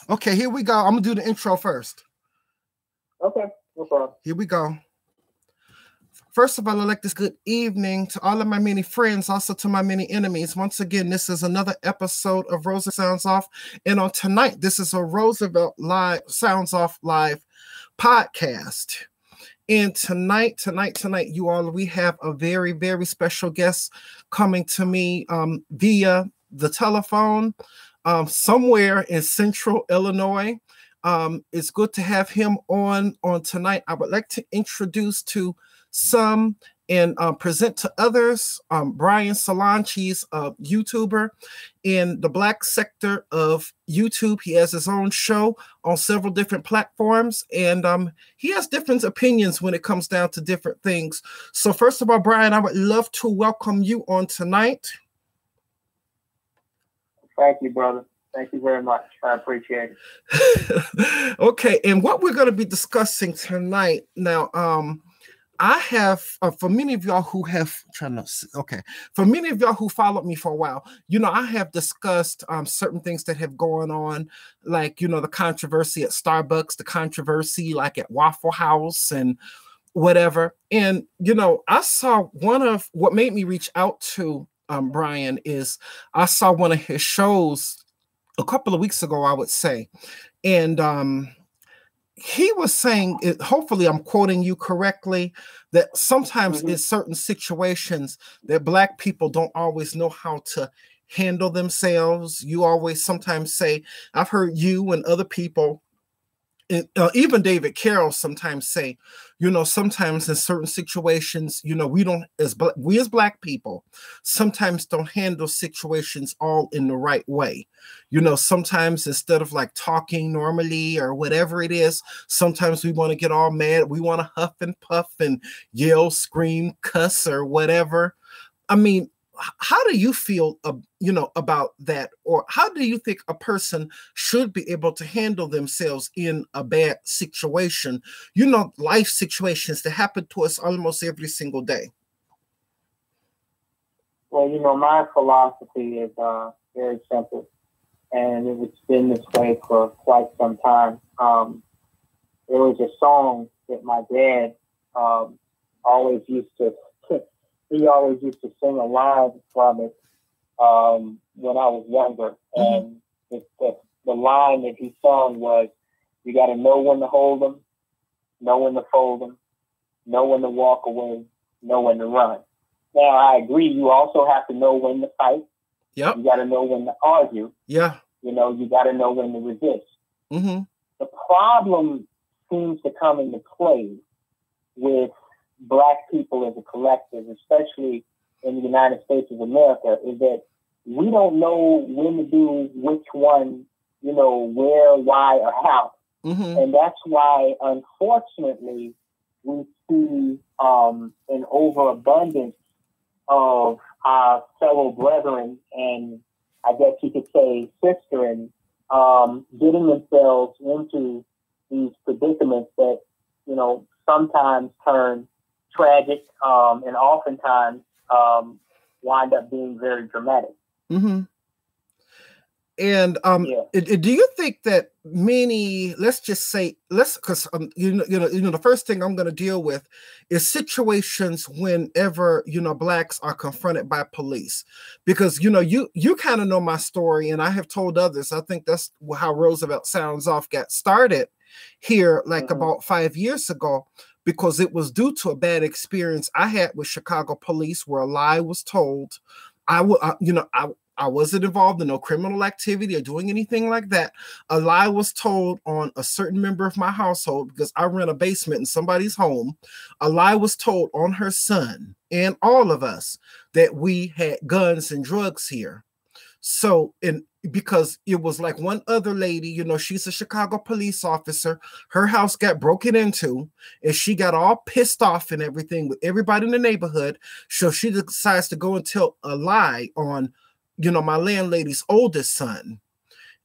Okay, here we go. I'm gonna do the intro first. Okay, no problem. Here we go. First of all, I'd like to say good evening to all of my many friends, also to my many enemies. Once again, this is another episode of Roosevelt Sounds Off. And on tonight, this is a Roosevelt Live Sounds Off Live podcast. And tonight, you all, we have a very, very special guest coming to me via the telephone somewhere in Central Illinois. It's good to have him on tonight. I would like to introduce to some and present to others Brian Solange. He's a YouTuber in the Black sector of YouTube. He has his own show on several different platforms, and he has different opinions when it comes down to different things. So first of all, Brian, I would love to welcome you on tonight. Thank you, brother. Thank you very much. I appreciate it. Okay, and what we're going to be discussing tonight now, I have for many of y'all who have for many of y'all who followed me for a while, I have discussed certain things that have gone on, like the controversy at Starbucks, the controversy like at Waffle House and whatever. And I saw one of what made me reach out to Brian is I saw one of his shows a couple of weeks ago, I would say, and he was saying, hopefully I'm quoting you correctly, that sometimes in certain situations that Black people don't always know how to handle themselves. You always sometimes say, I've heard you and other people, even David Carroll sometimes say, sometimes in certain situations, we as Black people sometimes don't handle situations all in the right way. Sometimes instead of like talking normally or whatever it is, sometimes we want to get all mad. We want to huff and puff and yell, scream, cuss or whatever. I mean, how do you feel, about that? Or how do you think a person should be able to handle themselves in a bad situation? Life situations that happen to us almost every single day. Well, my philosophy is very simple, and it's been this way for quite some time. There was a song that my dad always used to sing a line from it when I was younger. And the line that he sung was, you got to know when to hold them, know when to fold them, know when to walk away, know when to run. Now, I agree, you also have to know when to fight. Yep. You got to know when to argue. Yeah. You got to know when to resist. Mm-hmm. The problem seems to come into play with Black people as a collective, especially in the United States of America, is that we don't know when to do which one, where, why, or how. Mm-hmm. And that's why, unfortunately, we see an overabundance of our fellow brethren, and I guess you could say sisterin, getting themselves into these predicaments that, sometimes turn tragic, and oftentimes wind up being very dramatic. Mm-hmm. And do you think that many, because the first thing I'm going to deal with is situations whenever Blacks are confronted by police, because you kind of know my story, and I have told others. I think that's how Roosevelt Sounds Off got started here, about 5 years ago. Because it was due to a bad experience I had with Chicago police, where a lie was told. I wasn't involved in no criminal activity or doing anything like that. A lie was told on a certain member of my household, because I rent a basement in somebody's home. A lie was told on her son and all of us that we had guns and drugs here. So, because it was like one other lady, she's a Chicago police officer. Her house got broken into, and she got all pissed off and everything with everybody in the neighborhood. So she decides to go and tell a lie on, my landlady's oldest son,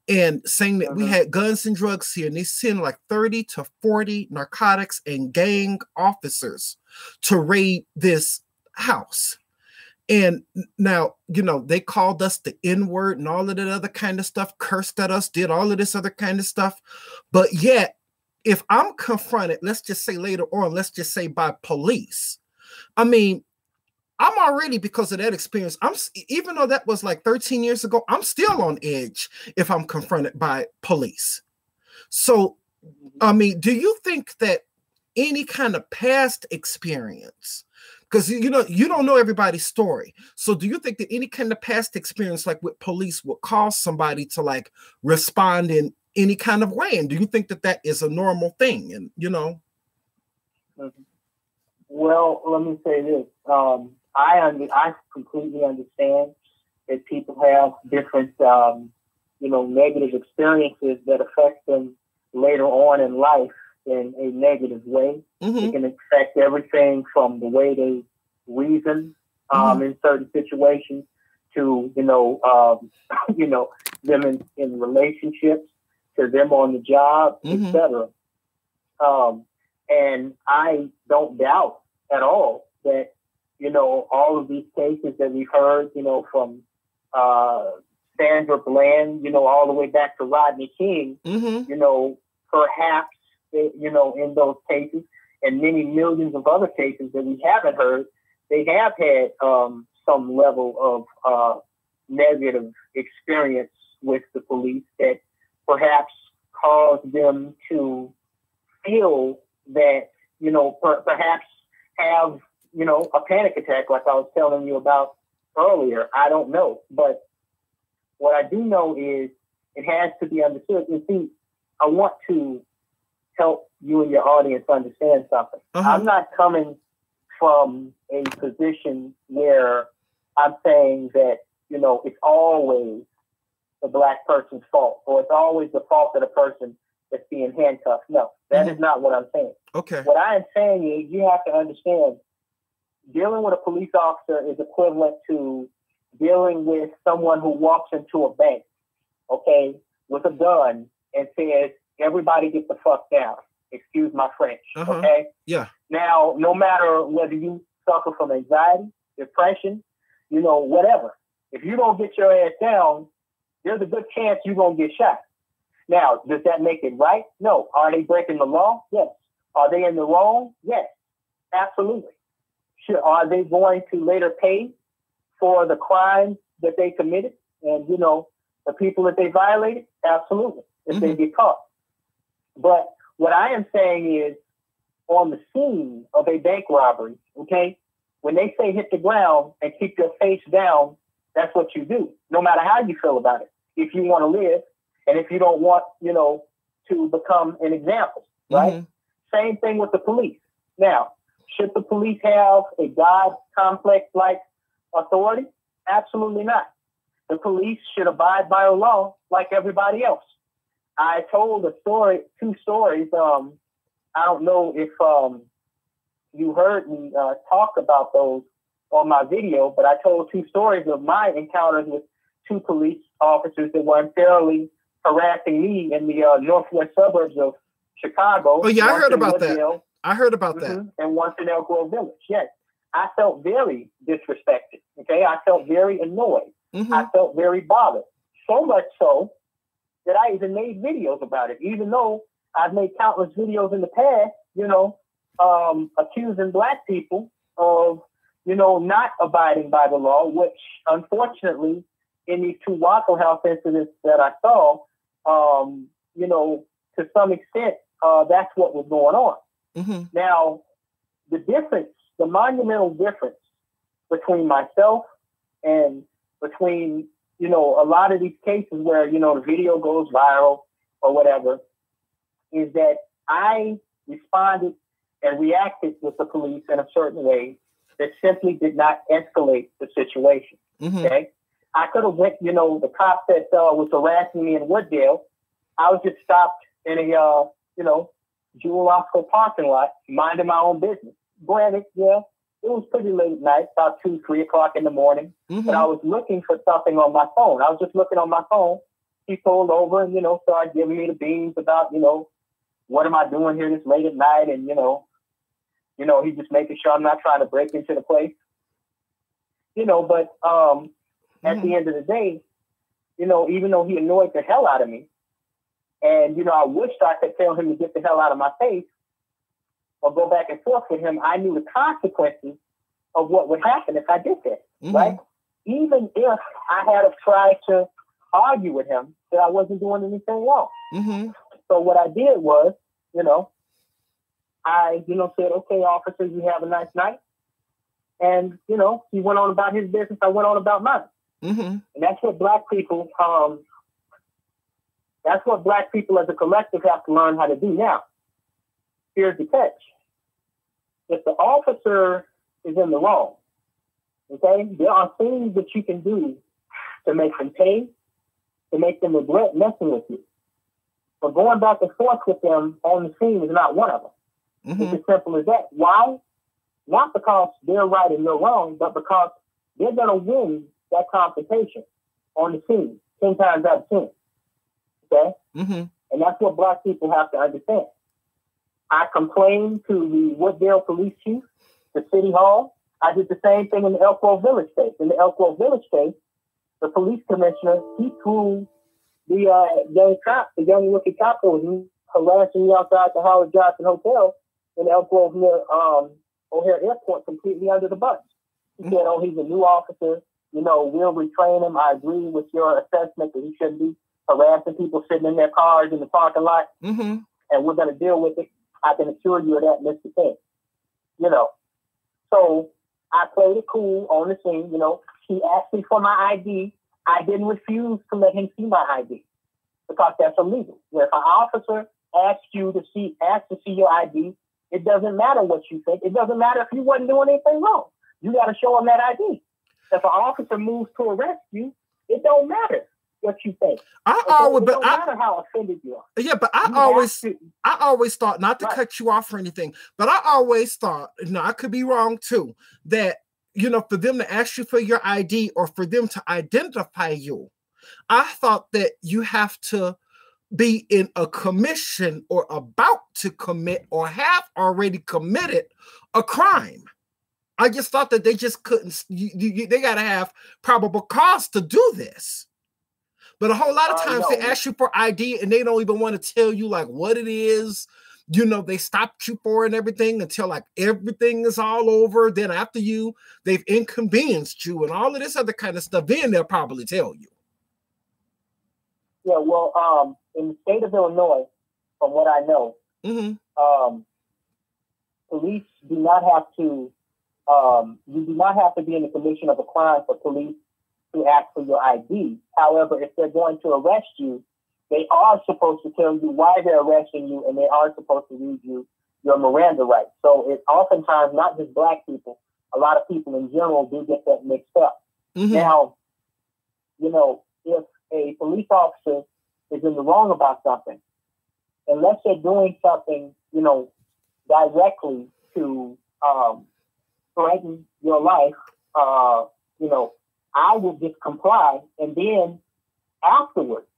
and saying that we had guns and drugs here. And they send like 30 to 40 narcotics and gang officers to raid this house. And now, they called us the N-word and all of that other kind of stuff, cursed at us, did all of this other kind of stuff. But yet, if I'm confronted, let's just say later on, let's just say by police, I mean, I'm already, because of that experience, even though that was like 13 years ago, I'm still on edge if I'm confronted by police. So, I mean, do you think that any kind of past experience, because you don't know everybody's story, so do you think that any kind of past experience like with police would cause somebody to like respond in any kind of way? And do you think that that is a normal thing? And Well, let me say this. I completely understand that people have different negative experiences that affect them later on in life in a negative way. It can affect everything from the way they reason in certain situations to them in relationships, to them on the job, etc. And I don't doubt at all that all of these cases that we've heard, from Sandra Bland, all the way back to Rodney King, perhaps, in those cases and many millions of other cases that we haven't heard, they have had some level of negative experience with the police that perhaps caused them to feel that, perhaps have, a panic attack like I was telling you about earlier. I don't know. But what I do know is it has to be understood. You see, I want to help you and your audience understand something. I'm not coming from a position where I'm saying that, it's always the black person's fault, or it's always the fault of the person that's being handcuffed. No, that is not what I'm saying. Okay. What I am saying is you have to understand dealing with a police officer is equivalent to dealing with someone who walks into a bank, okay, with a gun and says, everybody get the fuck down. Excuse my French, okay? Yeah. Now, no matter whether you suffer from anxiety, depression, whatever, if you don't get your ass down, there's a good chance you're going to get shot. Now, does that make it right? No. Are they breaking the law? Yes. Are they in the wrong? Yes, absolutely. Are they going to later pay for the crimes that they committed and, the people that they violated? Absolutely, if they get caught. But what I am saying is on the scene of a bank robbery, okay, when they say hit the ground and keep your face down, that's what you do, no matter how you feel about it. If you want to live and if you don't want, to become an example, right? Same thing with the police. Now, should the police have a God complex-like authority? Absolutely not. The police should abide by the law like everybody else. I told two stories. I don't know if you heard me talk about those on my video, but I told two stories of my encounters with two police officers that were unfairly harassing me in the northwest suburbs of Chicago. Oh, yeah, I heard about that. I heard about that. And once in Elk Grove Village. Yes. I felt very disrespected. Okay. I felt very annoyed. I felt very bothered. So much so that I even made videos about it, even though I've made countless videos in the past, accusing black people of, not abiding by the law, which unfortunately in these two Waffle House incidents that I saw, to some extent, that's what was going on. Now, the monumental difference between myself and between, a lot of these cases where, the video goes viral or whatever, is that I responded and reacted with the police in a certain way that simply did not escalate the situation. Okay. I could have went, the cop that was harassing me in Wooddale, I was just stopped in a, Jewel Osco parking lot, minding my own business. Granted, yeah, it was pretty late at night, about 2, 3 o'clock in the morning, but I was looking for something on my phone. I was just looking on my phone. He pulled over and, started giving me the beans about, what am I doing here this late at night? And, he's just making sure I'm not trying to break into the place. But at the end of the day, even though he annoyed the hell out of me, and, I wished I could tell him to get the hell out of my face or go back and forth with him, I knew the consequences of what would happen if I did that, right? Even if I had tried to argue with him that I wasn't doing anything wrong. So what I did was, I, said, okay, officer, you have a nice night. And, he went on about his business. I went on about mine. And that's what Black people, as a collective have to learn how to do now. Here's the catch. If the officer is in the wrong, okay, there are things that you can do to make them pay, to make them regret messing with you. But going back and forth with them on the scene is not one of them. It's as simple as that. Why? Not because they're right and you're wrong, but because they're going to win that confrontation on the scene 10 times out of 10. Okay? And that's what Black people have to understand. I complained to the Wooddale Police Chief, the City Hall. I did the same thing in the Elk Grove Village case. In the Elk Grove Village case, the police commissioner, he threw the young rookie cop that was harassing me outside the Howard Johnson Hotel in Elk Grove near O'Hare Airport completely under the bus. He said, oh, he's a new officer. We'll retrain him. I agree with your assessment that he shouldn't be harassing people sitting in their cars in the parking lot. And we're going to deal with it. I can assure you of that, Mr. King. So I played it cool on the scene. He asked me for my ID. I didn't refuse to let him see my ID because that's illegal. If an officer asks to see your ID, it doesn't matter what you think. It doesn't matter if you wasn't doing anything wrong. You got to show him that ID. If an officer moves to arrest you, it don't matter what you think. It don't matter how offended you are. Yeah, but I always thought, not to cut you off or anything, but I always thought, I could be wrong too, that, for them to ask you for your ID or for them to identify you, I thought that you have to be in a commission or about to commit or have already committed a crime. I just thought that they just couldn't, they got to have probable cause to do this. But a whole lot of times they ask you for ID and they don't even want to tell you like what it is. They stopped you for and everything until like everything is all over. Then after they've inconvenienced you and all of this other kind of stuff, then they'll probably tell you. Yeah, well, in the state of Illinois, from what I know, police do not have to, you do not have to be in the commission of a crime for police to ask for your ID. However, if they're going to arrest you, they are supposed to tell you why they're arresting you, and they are supposed to read you your Miranda rights. So it's oftentimes not just Black people, a lot of people in general do get that mixed up. Now, if a police officer is in the wrong about something, unless they're doing something, directly to threaten your life, I will just comply and then afterwards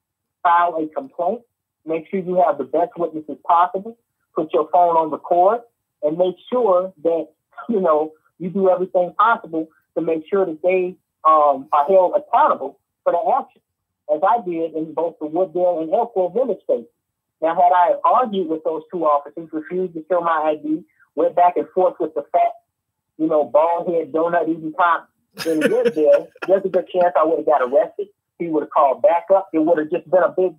file a complaint. Make sure you have the best witnesses possible. Put your phone on record and make sure that, you do everything possible to make sure that they are held accountable for their actions, as I did in both the Wooddale and Elk Grove Village cases. Now, had I argued with those two officers, refused to show my ID, went back and forth with the fat, bald head, donut eating cop in Wooddale, there's a good chance I would have got arrested. He would have called back up. It would have just been a big,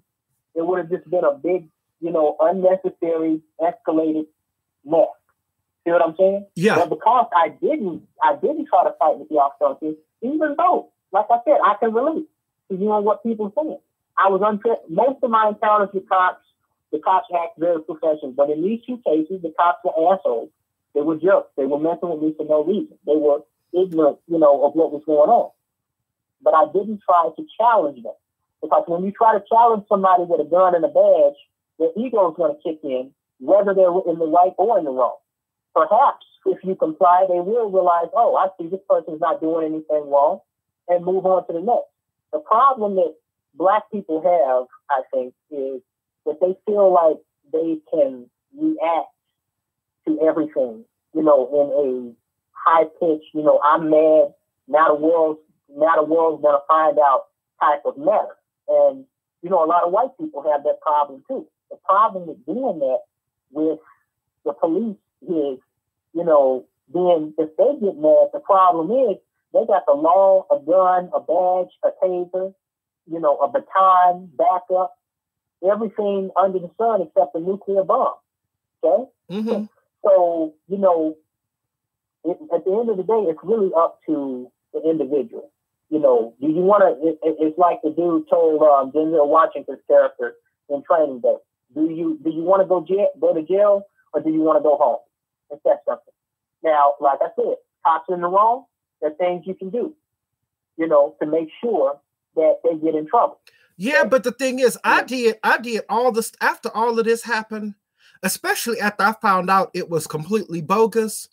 unnecessary, escalated mess. See what I'm saying? Yeah. But because I didn't try to fight with the officer, even though, like I said, I can relate to what people saying. I was unfair. Most of my encounters with cops, the cops act very professional. But in these two cases, the cops were assholes. They were jerks. They were messing with me for no reason. They were ignorant, of what was going on. But I didn't try to challenge them. Because when you try to challenge somebody with a gun and a badge, their ego is going to kick in, whether they're in the right or in the wrong. Perhaps if you comply, they will realize, oh, I see this person's not doing anything wrong, and move on to the next. The problem that Black people have, I think, is that they feel like they can react to everything, in a high pitch, I'm mad, now the world's gonna find out type of matter. And you know, a lot of white people have that problem too. The problem with doing that with the police is, you know, then if they get mad, the problem is they got the law, a gun, a badge, a taser, you know, a baton, backup, everything under the sun except a nuclear bomb. Okay? Mm-hmm. So, you know, at the end of the day, it's really up to the individual. You know, do you want to, it's like the dude told Denzel Washington's character in Training Day. Do you want to go to jail or do you want to go home? It's that simple. Now, like I said, cops in the wrong, there are things you can do, you know, to make sure that they get in trouble. Yeah, but the thing is, I did all this after all of this happened, especially after I found out it was completely bogus.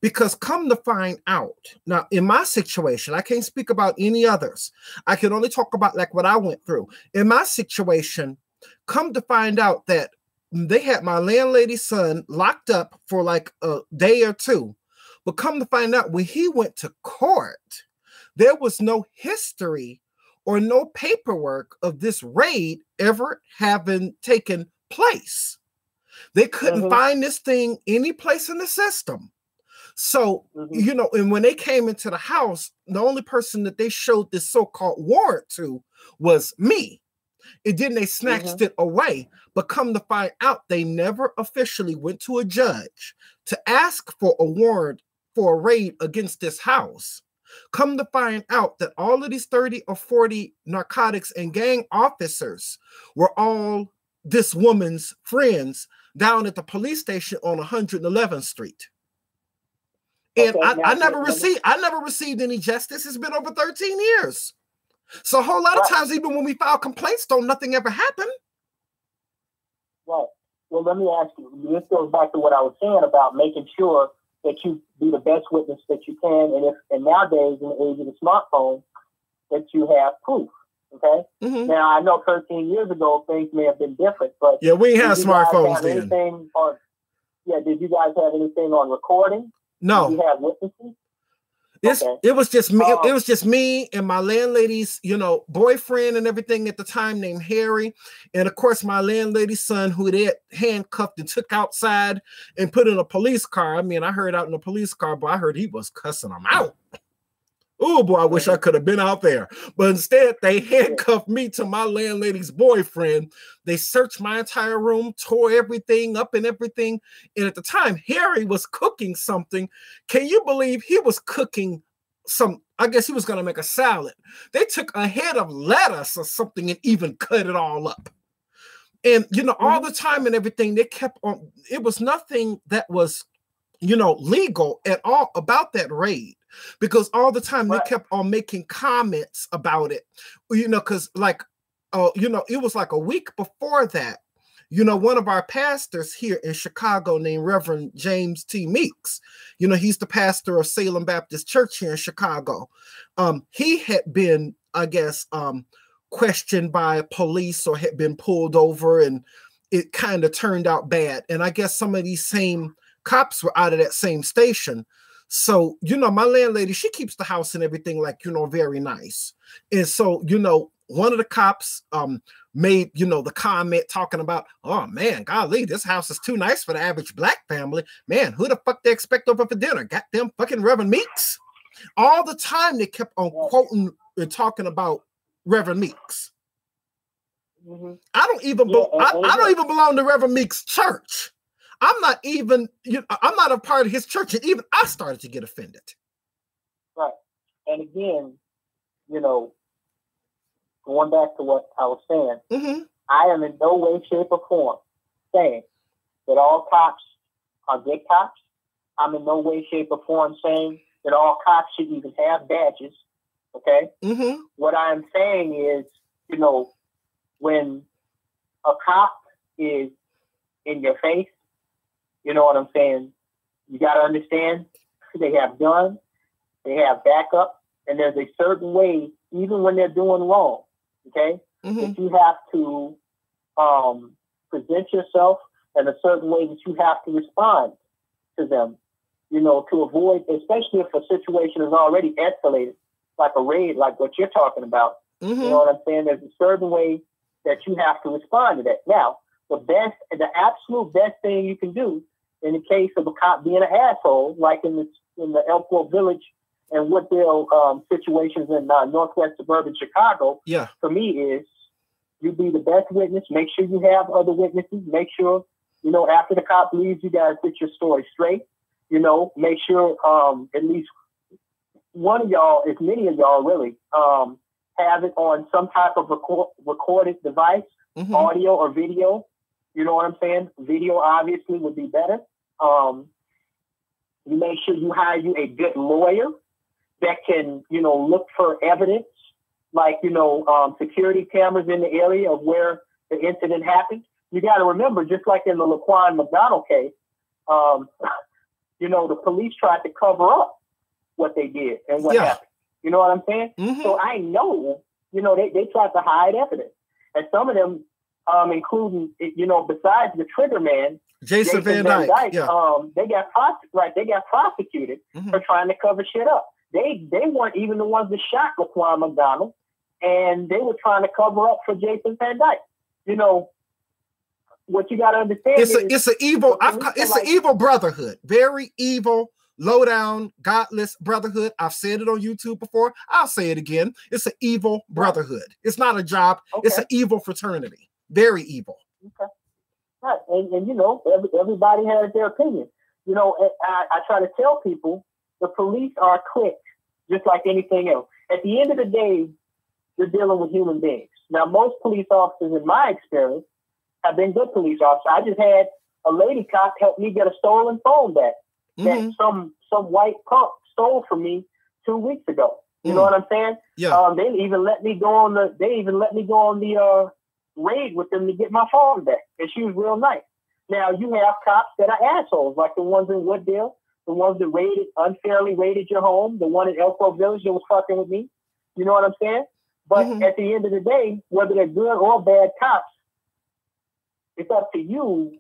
Because come to find out, now in my situation, I can't speak about any others. I can only talk about like what I went through. In my situation, come to find out that they had my landlady's son locked up for like a day or two. But come to find out when he went to court, there was no history or no paperwork of this raid ever having taken place. They couldn't find this thing any place in the system. So, you know, and when they came into the house, the only person that they showed this so-called warrant to was me. And then they snatched it away. But come to find out, they never officially went to a judge to ask for a warrant for a raid against this house. Come to find out that all of these 30 or 40 narcotics and gang officers were all this woman's friends down at the police station on 111th Street. And okay, I never received any justice. It's been over 13 years. So a whole lot of times, even when we file complaints, nothing ever happened. Right. Well, let me ask you, this goes back to what I was saying about making sure that you be the best witness that you can. And nowadays, in the age of the smartphone, that you have proof. Okay. Now, I know 13 years ago, things may have been different, but yeah, we had smartphones then. Did you guys have anything on recording? No. Did you have witnesses? It was just me. It was just me and my landlady's, you know, boyfriend and everything at the time named Harry. And of course, my landlady's son, who they had handcuffed and took outside and put in a police car. I mean, I heard out in a police car, but I heard he was cussing them out. Oh boy, I wish I could have been out there. But instead, they handcuffed me to my landlady's boyfriend. They searched my entire room, tore everything up and everything. And at the time, Harry was cooking something. Can you believe he was cooking I guess he was going to make a salad. They took a head of lettuce or something and even cut it all up. And, you know, all the time and everything, they kept on. It was nothing that was, you know, legal at all about that raid. Because all the time they kept on making comments about it, you know, because like, you know, it was like a week before that, you know, one of our pastors here in Chicago named Reverend James T. Meeks, you know, he's the pastor of Salem Baptist Church here in Chicago. He had been, I guess, questioned by police or had been pulled over, and it kind of turned out bad. And I guess some of these same cops were out of that same station. So, you know, my landlady, she keeps the house and everything like, you know, very nice. And so, you know, one of the cops made, you know, the comment talking about, oh man, golly, this house is too nice for the average black family. Man, who the fuck they expect over for dinner? Goddamn fucking Reverend Meeks. All the time they kept on quoting and talking about Reverend Meeks. I don't even I don't even belong to Reverend Meeks' church. I'm not even, I'm not a part of his church, and even I started to get offended. Right. And again, you know, going back to what I was saying, I am in no way, shape, or form saying that all cops are good cops. I'm in no way, shape, or form saying that all cops should even have badges. Okay? What I'm saying is, you know, when a cop is in your face, you know what I'm saying? You got to understand they have guns, they have backup, and there's a certain way, even when they're doing wrong, okay, that you have to present yourself in a certain way that you have to respond to them. to avoid, especially if a situation is already escalated, like a raid, like what you're talking about. Mm-hmm. You know what I'm saying? There's a certain way that you have to respond to that. Now, the absolute best thing you can do in the case of a cop being an asshole, like in the Elk Grove Village and Woodville situations in northwest suburban Chicago, for me is you be the best witness. Make sure you have other witnesses. Make sure, after the cop leaves, you guys get your story straight. Make sure at least one of y'all, as many of y'all really, have it on some type of recorded device, mm-hmm. audio or video. You know what I'm saying? Video obviously would be better. You make sure you hire you a good lawyer that can, look for evidence, like, security cameras in the area of where the incident happened. You got to remember, just like in the Laquan McDonald case, the police tried to cover up what they did and what happened. You know what I'm saying? Mm-hmm. So I know, they tried to hide evidence. And some of them, including, besides the trigger man, Jason Van Dyke, they got prosecuted mm-hmm. for trying to cover shit up. They weren't even the ones that shot Laquan McDonald, and they were trying to cover up for Jason Van Dyke. What you got to understand it's an evil brotherhood, very evil, low down, godless brotherhood. I've said it on YouTube before. I'll say it again. It's an evil brotherhood. It's not a job. Okay. It's an evil fraternity. Very evil. Okay. Right. And everybody has their opinion. I try to tell people the police are a clique, just like anything else. At the end of the day, you're dealing with human beings. Now, most police officers, in my experience, have been good police officers. I just had a lady cop help me get a stolen phone back mm-hmm. that some white punk stole from me 2 weeks ago. You know what I'm saying? Yeah. They even let me go on the raid with them to get my phone back, and she was real nice. Now you have cops that are assholes, like the ones in Woodville, the ones that unfairly raided your home, the one in Elk Grove Village that was fucking with me. You know what I'm saying? But mm-hmm. at the end of the day, whether they're good or bad cops, it's up to you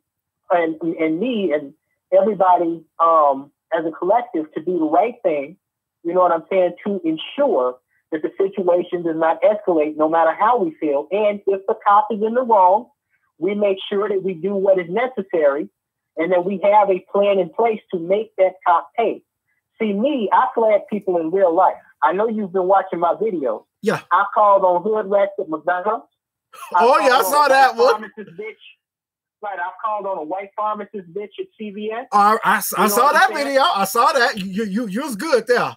and me and everybody as a collective to do the right thing. You know what I'm saying? To ensure that the situation does not escalate, no matter how we feel. And if the cop is in the wrong, we make sure that we do what is necessary and that we have a plan in place to make that cop pay. See, me, I flag people in real life. I know you've been watching my videos. Yeah. I called on hood rats at McDonald's. I saw that one. Bitch. Right, I called on a white pharmacist bitch at CVS. I saw that video. I saw that. You was good there.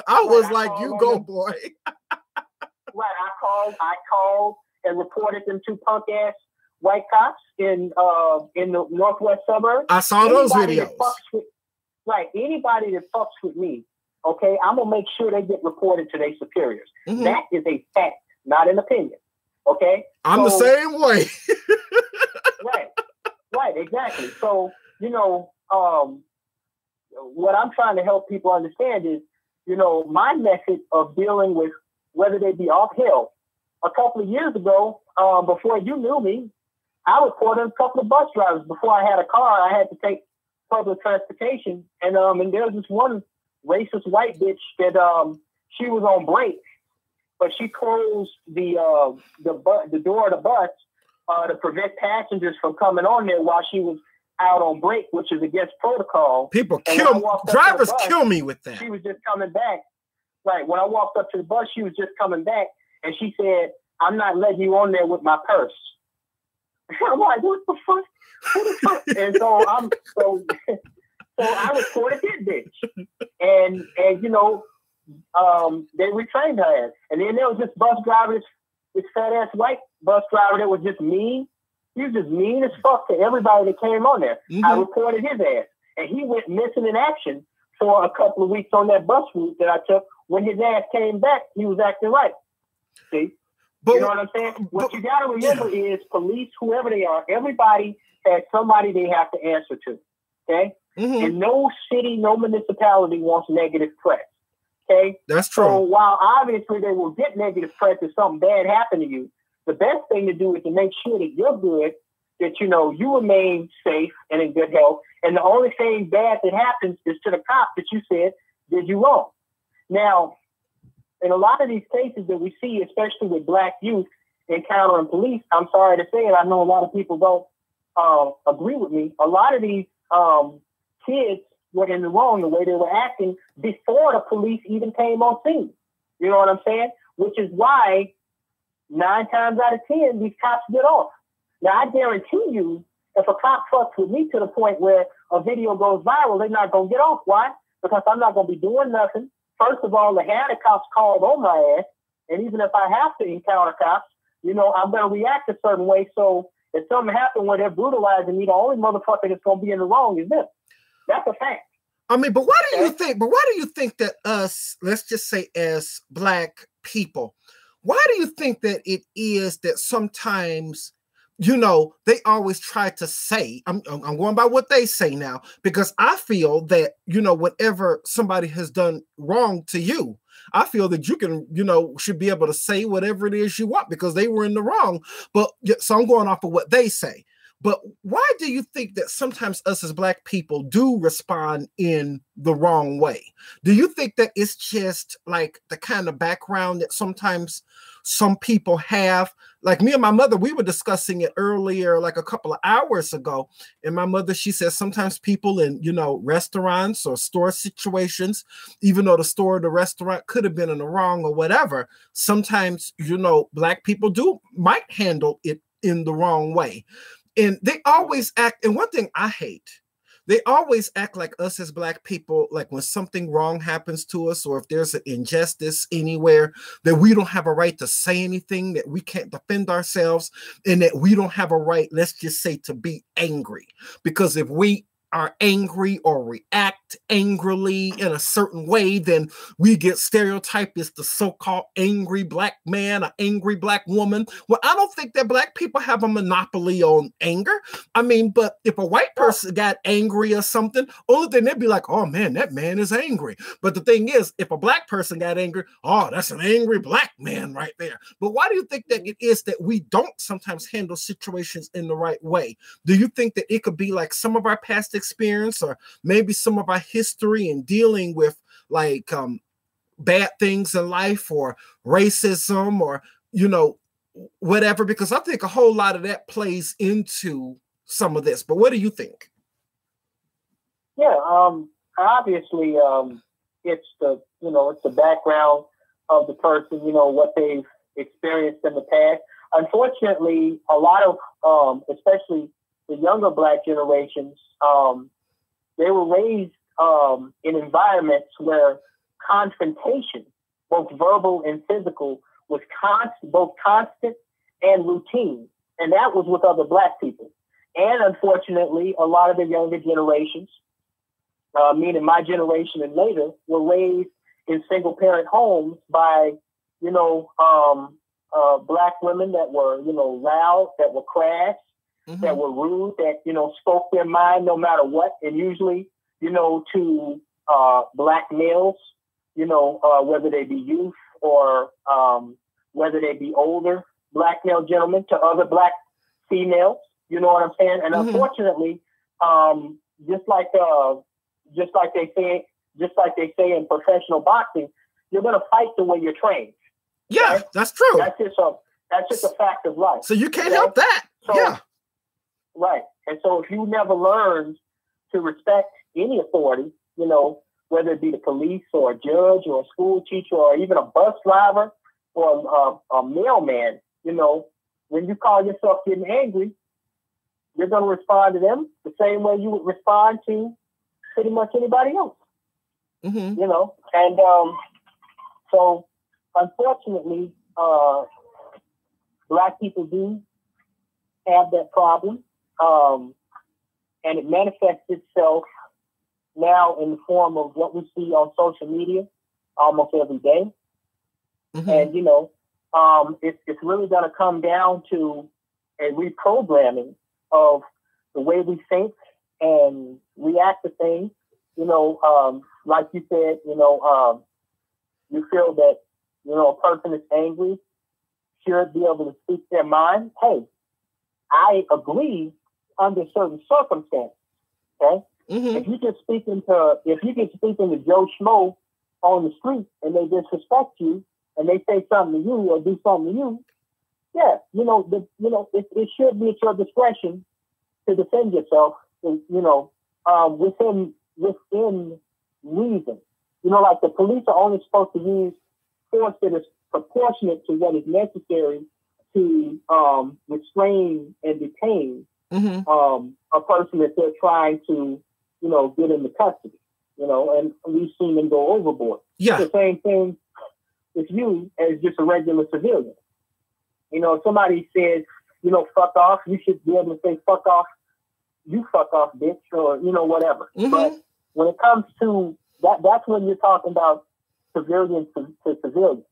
I was like, you go, boy. Right, I called and reported them two punk ass white cops in the northwest suburbs. I saw those videos. Anybody that fucks with me, okay, I'm gonna make sure they get reported to their superiors. Mm-hmm. That is a fact, not an opinion. Okay, I'm the same way. Right, exactly. So what I'm trying to help people understand is, my method of dealing with whether they be off hill. A couple of years ago, before you knew me, I reported a couple of bus drivers. Before I had a car, I had to take public transportation, and there was this one racist white bitch that she was on break, but she closed the door of the bus to prevent passengers from coming on there while she was out on break, which is against protocol. Drivers kill me with that. She was just coming back. Right. When I walked up to the bus, she was just coming back, and she said, "I'm not letting you on there with my purse." I'm like, what the fuck? And so I reported that bitch, and they retrained her ass. And then there was this bus driver, this fat ass white bus driver that was just mean. He was just mean as fuck to everybody that came on there. Mm-hmm. I reported his ass, and he went missing in action for a couple of weeks on that bus route that I took. When his ass came back, he was acting right. See? You know what I'm saying? What you got to remember is police, whoever they are, everybody has somebody they have to answer to. Okay? Mm-hmm. And no city, no municipality wants negative press. Okay? That's true. So while obviously they will get negative press if something bad happened to you, the best thing to do is to make sure that you're good that, you remain safe and in good health. And the only thing bad that happens is to the cop that you said did you wrong. Now, in a lot of these cases that we see, especially with Black youth encountering police, I'm sorry to say it, I know a lot of people don't agree with me. A lot of these kids were in the wrong the way they were acting before the police even came on scene. You know what I'm saying? Which is why 9 times out of 10, these cops get off. Now, I guarantee you, if a cop fucks with me to the point where a video goes viral, they're not going to get off. Why? Because I'm not going to be doing nothing. First of all, the had the cops called on my ass. And even if I have to encounter cops, I'm going to react a certain way. So if something happens where they're brutalizing me, the only motherfucker that's going to be in the wrong is them. That's a fact. I mean, but why do you think that us, let's just say as Black people, why do you think that it is that sometimes, they always try to say, I'm going by what they say now, because I feel that, whenever somebody has done wrong to you, I feel that you can, should be able to say whatever it is you want because they were in the wrong. But so I'm going off of what they say. But why do you think that sometimes us as Black people do respond in the wrong way? Do you think that it's just like the kind of background that sometimes some people have? Like me and my mother, we were discussing it earlier, like a couple of hours ago. And my mother, she says sometimes people in, restaurants or store situations, even though the store or the restaurant could have been in the wrong or whatever, sometimes, Black people might handle it in the wrong way. And they always act, and one thing I hate, they always act like us as Black people, like when something wrong happens to us, or if there's an injustice anywhere, that we don't have a right to say anything, that we can't defend ourselves, and that we don't have a right, let's just say, to be angry. Because if we are angry or react angrily in a certain way, then we get stereotyped as the so-called angry Black man, an angry Black woman. Well, I don't think that Black people have a monopoly on anger. I mean, but if a white person got angry or something, only thing they'd be like, oh man, that man is angry. But the thing is, if a Black person got angry, oh, that's an angry Black man right there. But why do you think that it is that we don't sometimes handle situations in the right way? Do you think that it could be like some of our past experience, or maybe some of our history in dealing with like bad things in life, or racism, or whatever? Because I think a whole lot of that plays into some of this. But what do you think? Yeah, obviously, it's the background of the person, what they've experienced in the past. Unfortunately, a lot of especially the younger Black generations, they were raised in environments where confrontation, both verbal and physical, was both constant and routine. And that was with other Black people. And unfortunately, a lot of the younger generations, meaning my generation and later, were raised in single-parent homes by, Black women that were, loud, that were crass, mm-hmm. that were rude, that, spoke their mind no matter what. And usually, to Black males, whether they be youth or whether they be older Black male gentlemen, to other Black females, you know what I'm saying? And mm-hmm. unfortunately, just like they say in professional boxing, you're going to fight the way you're trained. Yeah, right? That's true. That's just a fact of life. So you can't help that. So, yeah. Right. And so if you never learned to respect any authority, whether it be the police or a judge or a school teacher or even a bus driver or a mailman, when you call yourself getting angry, you're going to respond to them the same way you would respond to pretty much anybody else. Mm-hmm. And so unfortunately, Black people do have that problem. And it manifests itself now in the form of what we see on social media almost every day. Mm-hmm. And, it's really going to come down to a reprogramming of the way we think and react to things. Like you said, you feel that, a person is angry, should be able to speak their mind. Hey, I agree under certain circumstances. Okay, Mm-hmm. if you get speaking to Joe Schmo on the street and they disrespect you and they say something to you or do something to you, yeah, it should be at your discretion to defend yourself. Within reason. Like the police are only supposed to use force that is proportionate to what is necessary to restrain and detain a person that they're trying to, get into custody. And we've seen them go overboard. Yeah. It's the same thing with you as just a regular civilian. If somebody says, fuck off, you should be able to say fuck off, you fuck off, bitch, or, whatever. Mm-hmm. But when it comes to that's when you're talking about civilian to civilian.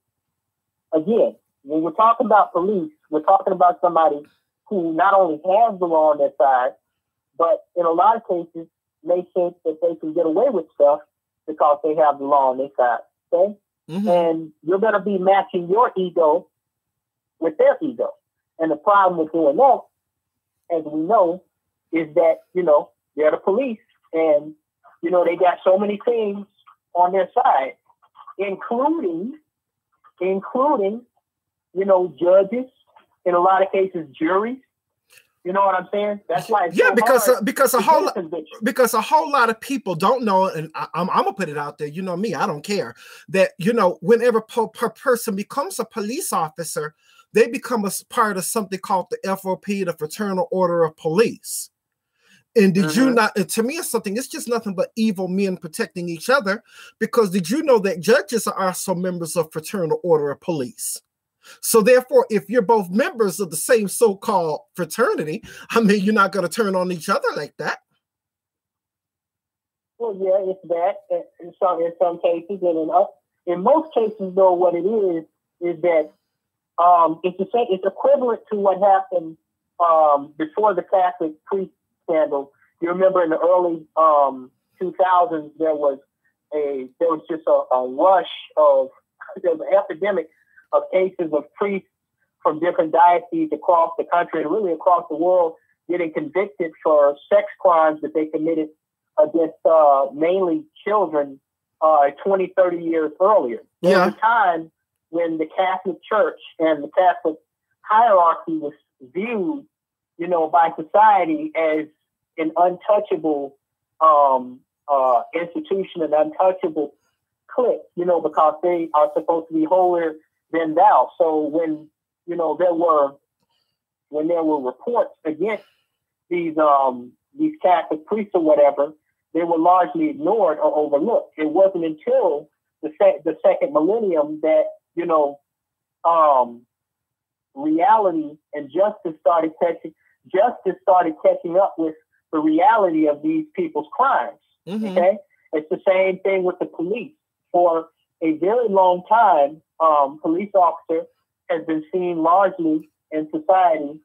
Again, when we're talking about police, we're talking about somebody who not only has the law on their side, but in a lot of cases may think that they can get away with stuff because they have the law on their side. Okay? Mm-hmm. And you're going to be matching your ego with their ego. And the problem with doing that, as we know, is that, they're the police and, they got so many things on their side, including, judges, in a lot of cases, juries. You know what I'm saying? That's why it's because a whole lot of people don't know, and I'm gonna put it out there. You know me, I don't care that whenever per person becomes a police officer, they become a part of something called the FOP, the Fraternal Order of Police. And did you not? To me, it's just nothing but evil men protecting each other. Because did you know that judges are also members of Fraternal Order of Police? So therefore, if you're both members of the same so-called fraternity, you're not going to turn on each other like that. Well, yeah, it's that in some cases, and in most cases, though, what it is that it's the same. It's equivalent to what happened before the Catholic priest scandal. You remember in the early 2000s, there was just a rush of there was an epidemic of cases of priests from different dioceses across the country and really across the world getting convicted for sex crimes that they committed against mainly children 20, 30 years earlier. There was a time when the Catholic Church and the Catholic hierarchy was viewed, by society as an untouchable institution, an untouchable clique, because they are supposed to be holier than thou. So when there were reports against these Catholic priests or whatever, they were largely ignored or overlooked. It wasn't until the second millennium that reality and justice started catching up with the reality of these people's crimes. Mm-hmm. Okay, it's the same thing with the police. For a very long time, police officer has been seen largely in society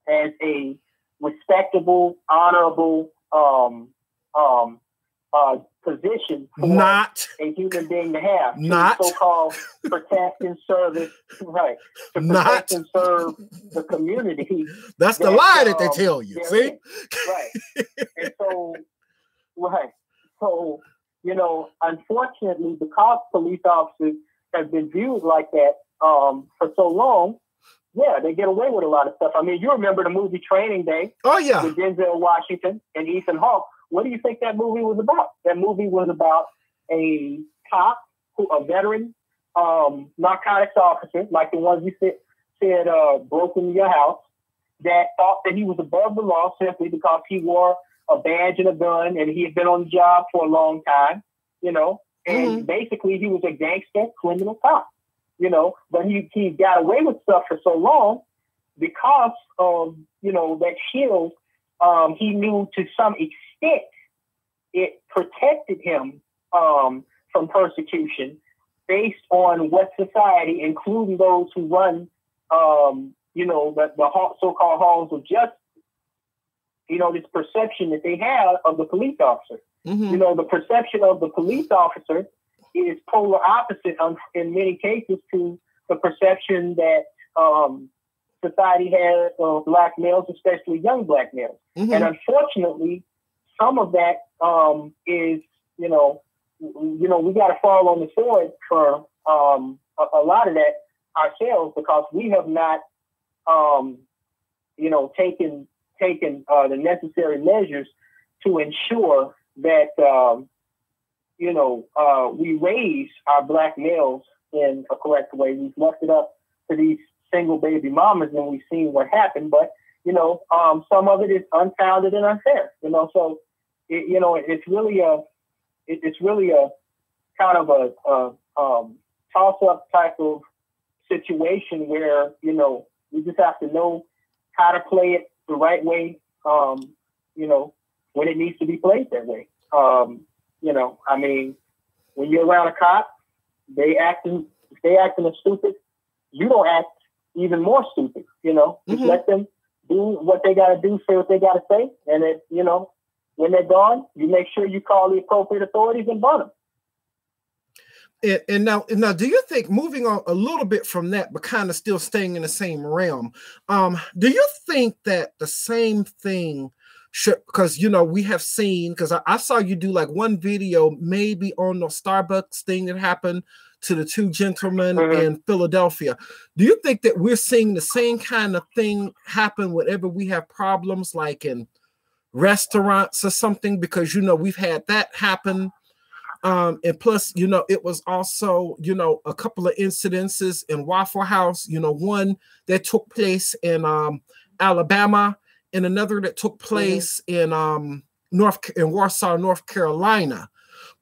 as a respectable, honorable position for not a human being to have. Not so-called protect and service, right? To protect and serve the community. That's the lie that they tell you. See, right? And so, right. So, unfortunately, because police officers have been viewed like that for so long, they get away with a lot of stuff. You remember the movie Training Day? Oh, yeah. With Denzel Washington and Ethan Hawke. What do you think that movie was about? That movie was about a cop, a veteran narcotics officer, like the ones you said broke into your house, that thought that he was above the law simply because he wore a badge and a gun and he had been on the job for a long time, and basically he was a gangster criminal cop, but he got away with stuff for so long because of, that shield. He knew to some extent it protected him from persecution based on what society, including those who run, the so-called halls of justice, this perception that they have of the police officer. Mm-hmm. The perception of the police officer is polar opposite in many cases to the perception that society has of black males, especially young black males. Mm-hmm. And unfortunately, some of that is, we got to fall on the sword for a lot of that ourselves, because we have not, taken the necessary measures to ensure that, we raise our black males in a correct way. We've left it up to these single baby mamas, and we've seen what happened. But, some of it is unfounded and unfair, so, it's really a kind of a toss-up type of situation where, we just have to know how to play it the right way, when it needs to be played that way. When you're around a cop, if they acting stupid, you don't act even more stupid, just let them do what they got to do, say what they got to say. And when they're gone, you make sure you call the appropriate authorities and burn them. And now, do you think, moving on a little bit from that, but kind of still staying in the same realm, do you think that the same thing should, because, we have seen, because I saw you do like one video, maybe on the Starbucks thing that happened to the two gentlemen in Philadelphia. Do you think that we're seeing the same kind of thing happen whenever we have problems like in restaurants or something? Because, we've had that happen. And plus, it was also, a couple of incidences in Waffle House, one that took place in Alabama, and another that took place in Warsaw, North Carolina.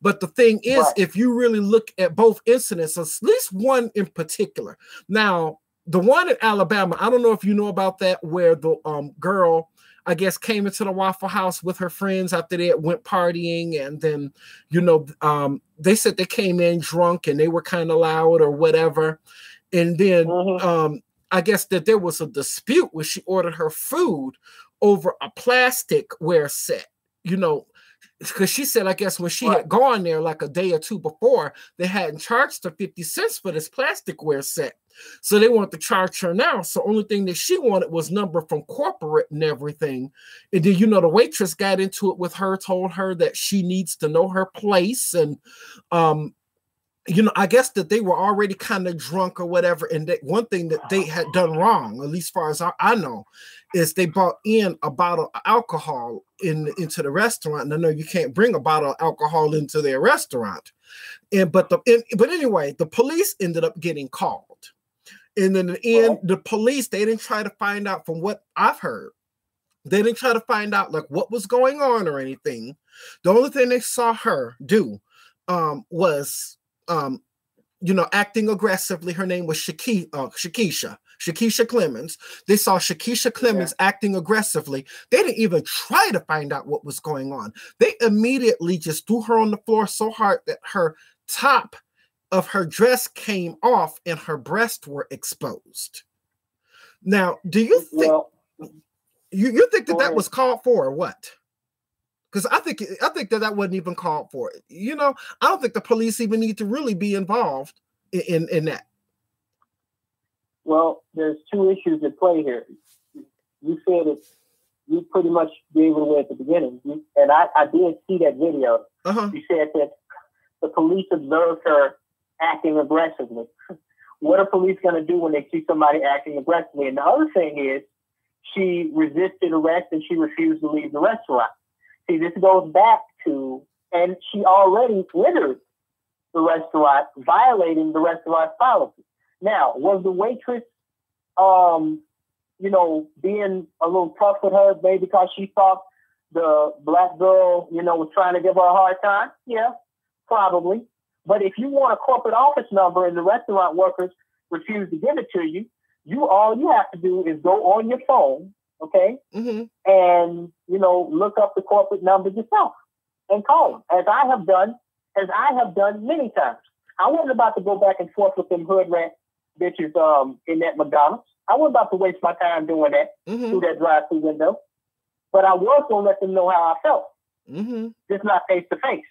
But the thing is, if you really look at both incidents, at least one in particular. Now, the one in Alabama, I don't know if you know about that, where the girl, I guess, came into the Waffle House with her friends after they went partying. And then, they said they came in drunk and they were kind of loud or whatever. And then I guess that there was a dispute where she ordered her food over a plasticware set, because she said, I guess when she had gone there like a day or two before, they hadn't charged her 50 cents for this plasticware set. So they wanted to charge her now. So only thing that she wanted was number from corporate and everything. And then, the waitress got into it with her, told her that she needs to know her place. And, I guess that they were already kind of drunk or whatever. And that one thing that they had done wrong, at least as far as I know, is they brought in a bottle of alcohol into the restaurant. And I know you can't bring a bottle of alcohol into their restaurant. But anyway, the police ended up getting called. And then in the end, the police, they didn't try to find out, from what I've heard, they didn't try to find out like what was going on or anything. The only thing they saw her do was acting aggressively. Her name was Shakisha Clemens. They saw Shakisha Clemens acting aggressively. They didn't even try to find out what was going on. They immediately just threw her on the floor so hard that her top of her dress came off and her breasts were exposed. Now, do you think you think that was called for or what? Because I think that wasn't even called for. I don't think the police even need to really be involved in that. Well, there's two issues at play here. You said it. You pretty much gave it away at the beginning, and I did see that video. You said that the police observed her acting aggressively. What are police going to do when they see somebody acting aggressively? And the other thing is, she resisted arrest and she refused to leave the restaurant. See, this goes back to, and she already entered the restaurant, violating the restaurant's policy. Now, was the waitress, being a little tough with her, maybe because she thought the black girl, was trying to give her a hard time? Yeah, probably. But if you want a corporate office number and the restaurant workers refuse to give it to you, all you have to do is go on your phone, okay, and look up the corporate number yourself and call them, as I have done many times. I wasn't about to go back and forth with them hood rat bitches in that McDonald's. I wasn't about to waste my time doing that through that drive-through window. But I was going to let them know how I felt, just not face to face,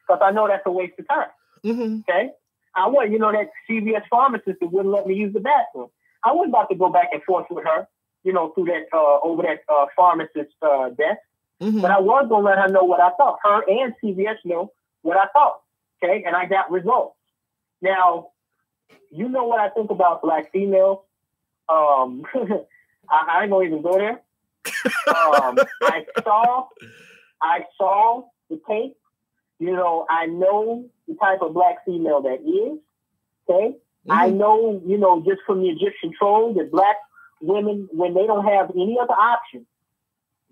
because I know that's a waste of time. Okay, I want that CVS pharmacist that wouldn't let me use the bathroom. I was about to go back and forth with her, through that over that pharmacist desk. But I was gonna let her know what I thought. Her and CVS know what I thought. Okay, and I got results. Now, you know what I think about black females. I ain't gonna even go there. I saw the tape. I know the type of black female that is. Okay, I know, just from the Egyptian troll, that black women, when they don't have any other option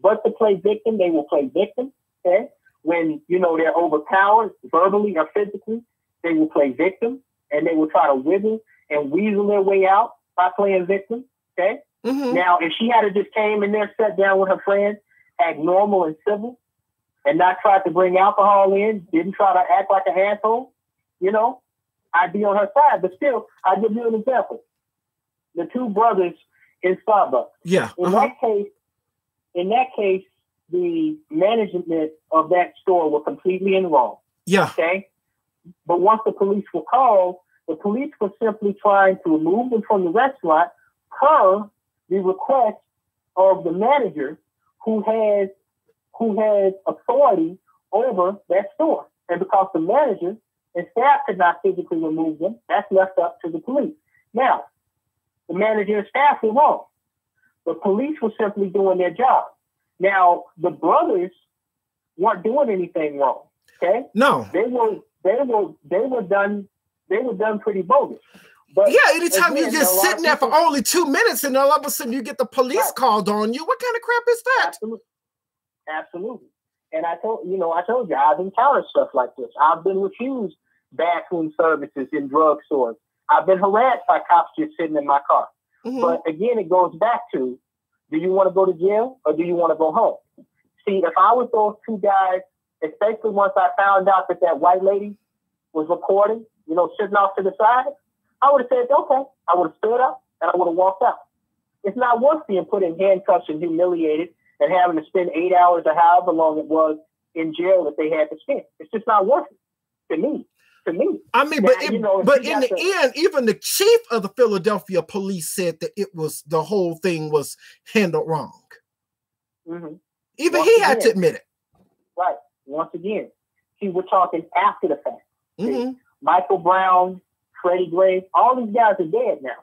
but to play victim, they will play victim. Okay, when they're overpowered verbally or physically, they will play victim, and they will try to wiggle and weasel their way out by playing victim. Okay. Now, if she had just came in there, sat down with her friends, act normal and civil, and not tried to bring alcohol in, didn't try to act like an asshole, I'd be on her side. But still, I'll give you an example. The two brothers in Starbucks. Yeah. In that case, the management of that store were completely in the wrong. Yeah. Okay. But once the police were called, the police were simply trying to remove them from the restaurant per the request of the manager who has authority over that store. And because the manager and staff could not physically remove them, that's left up to the police. Now, the manager and staff were wrong. The police were simply doing their job. Now, the brothers weren't doing anything wrong. Okay? No. They were done pretty bogus. But yeah, anytime you're just sitting there for only 2 minutes and all of a sudden you get the police called on you, what kind of crap is that? Absolutely. And I told you, I've encountered stuff like this. I've been refused bathroom services in drugstores. I've been harassed by cops just sitting in my car. But again, it goes back to, do you want to go to jail or do you want to go home? See, if I was those two guys, especially once I found out that white lady was recording, sitting off to the side, I would have said, okay. I would have stood up and I would have walked out. It's not worth being put in handcuffs and humiliated and having to spend 8 hours or however long it was in jail that they had to spend. It's just not worth it to me. I mean, now, but in the end, even the chief of the Philadelphia police said that the whole thing was handled wrong. Even he had to admit it. Right. Once again, see, we're talking after the fact. See, Michael Brown, Freddie Gray, all these guys are dead now.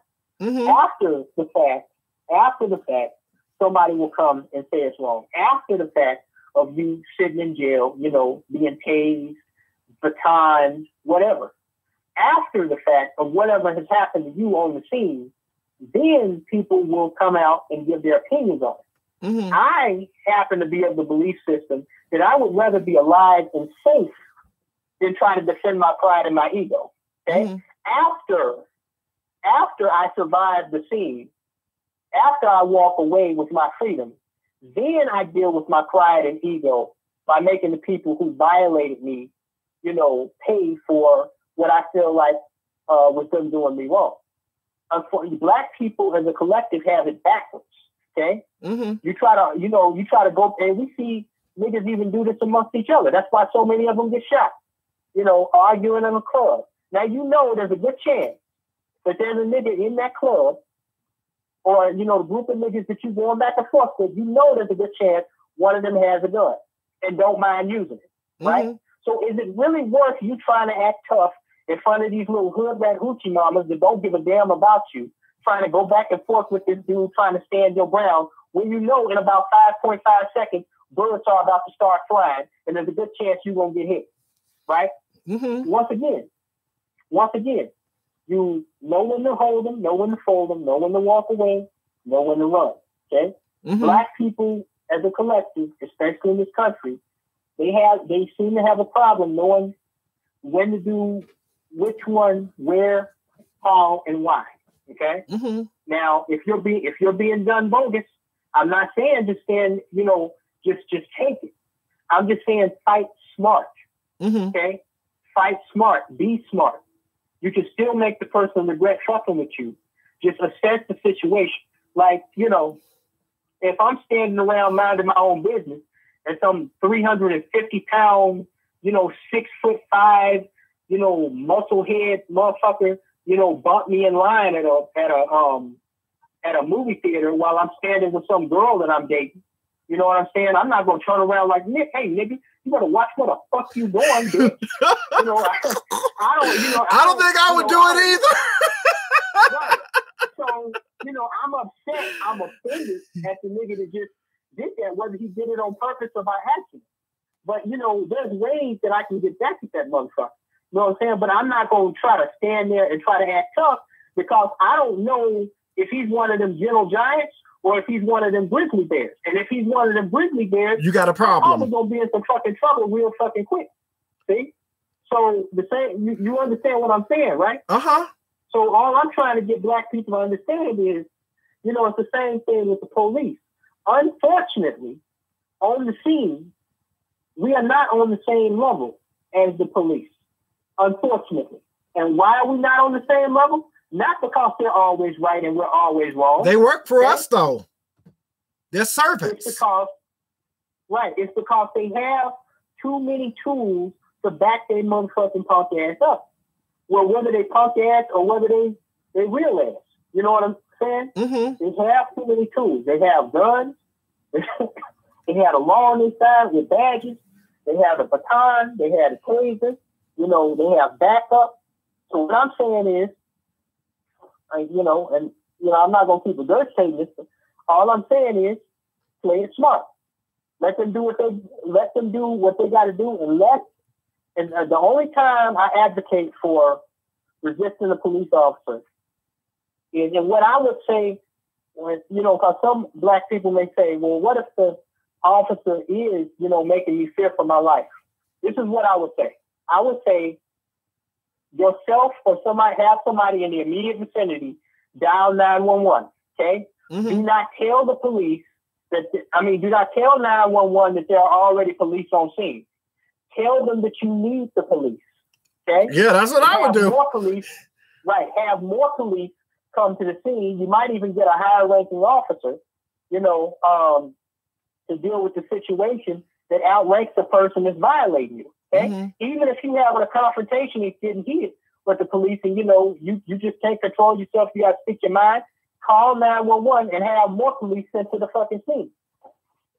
After the fact, somebody will come and say it's wrong. After the fact of you sitting in jail, being tased, batons, whatever. After the fact of whatever has happened to you on the scene, then people will come out and give their opinions on it. I happen to be of the belief system that I would rather be alive and safe than try to defend my pride and my ego. Okay? After I survive the scene, after I walk away with my freedom, then I deal with my pride and ego by making the people who violated me, pay for what I feel like was them doing me wrong. Unfortunately, black people as a collective have it backwards. Okay, you try to go, and we see niggas even do this amongst each other. That's why so many of them get shot. Arguing in a club. Now there's a good chance that there's a nigga in that club, or the group of niggas that you going back and forth with. There's a good chance one of them has a gun and don't mind using it, right? So is it really worth you trying to act tough in front of these little hood rat hoochie mamas that don't give a damn about you, trying to go back and forth with this dude trying to stand your ground when in about 5.5 seconds, bullets are about to start flying and there's a good chance you're going to get hit, right? Once again, you know when to hold them, know when to fold them, know when to walk away, know when to run, okay? Black people as a collective, especially in this country, they seem to have a problem knowing when to do which one, where, how, and why. Okay. Now, if you're being done bogus, I'm not saying just take it. I'm just saying fight smart. Okay, fight smart. Be smart. You can still make the person regret fucking with you. Just assess the situation. Like if I'm standing around minding my own business, and some 350-pound, 6'5", muscle head motherfucker, bump me in line at a at a movie theater while I'm standing with some girl that I'm dating. You know what I'm saying? I'm not going to turn around like, Nick, hey, nigga, you better watch where the fuck you going, bitch. You know, I don't think I would do it either. Right. So, you know, I'm upset. I'm offended at the nigga that just did that, whether he did it on purpose or by accident. But, you know, there's ways that I can get back at that motherfucker. You know what I'm saying? But I'm not going to try to stand there and try to act tough because I don't know if he's one of them gentle giants or if he's one of them grizzly bears. And if he's one of them grizzly bears, you got a problem. I'm probably going to be in some fucking trouble real fucking quick. See? So the same, you understand what I'm saying, right? Uh-huh. So all I'm trying to get black people to understand is, you know, it's the same thing with the police. Unfortunately, on the scene, we are not on the same level as the police. Unfortunately. And why are we not on the same level? Not because they're always right and we're always wrong. They work for us, though. They're servants. It's because they have too many tools to back their motherfucking punk ass up. Well, whether they punk ass or whether they real ass. You know what I'm saying? Mm-hmm. They have too many tools. They have guns. They had a law on their side with badges. They have a baton. They had a taser. You know, they have backup. So what I'm saying is, I'm not going to keep regurgitating this. All I'm saying is, play it smart. Let them do what they got to do, and the only time I advocate for resisting a police officer is, and what I would say, when, you know, because some black people may say, well, what if the officer is, you know, making me fear for my life? This is what I would say. I would say, yourself or somebody in the immediate vicinity, dial 911, okay? Mm-hmm. Do not tell the police do not tell 911 that there are already police on scene. Tell them that you need the police, okay? Yeah, that's what I would do. Have more police come to the scene. You might even get a higher ranking officer, you know, to deal with the situation that outranks the person that's violating you. Okay? Mm-hmm. Even if you have a confrontation, it's getting heated with the police, and you know you just can't control yourself. You got to speak your mind. Call 911 and have more police sent to the fucking scene.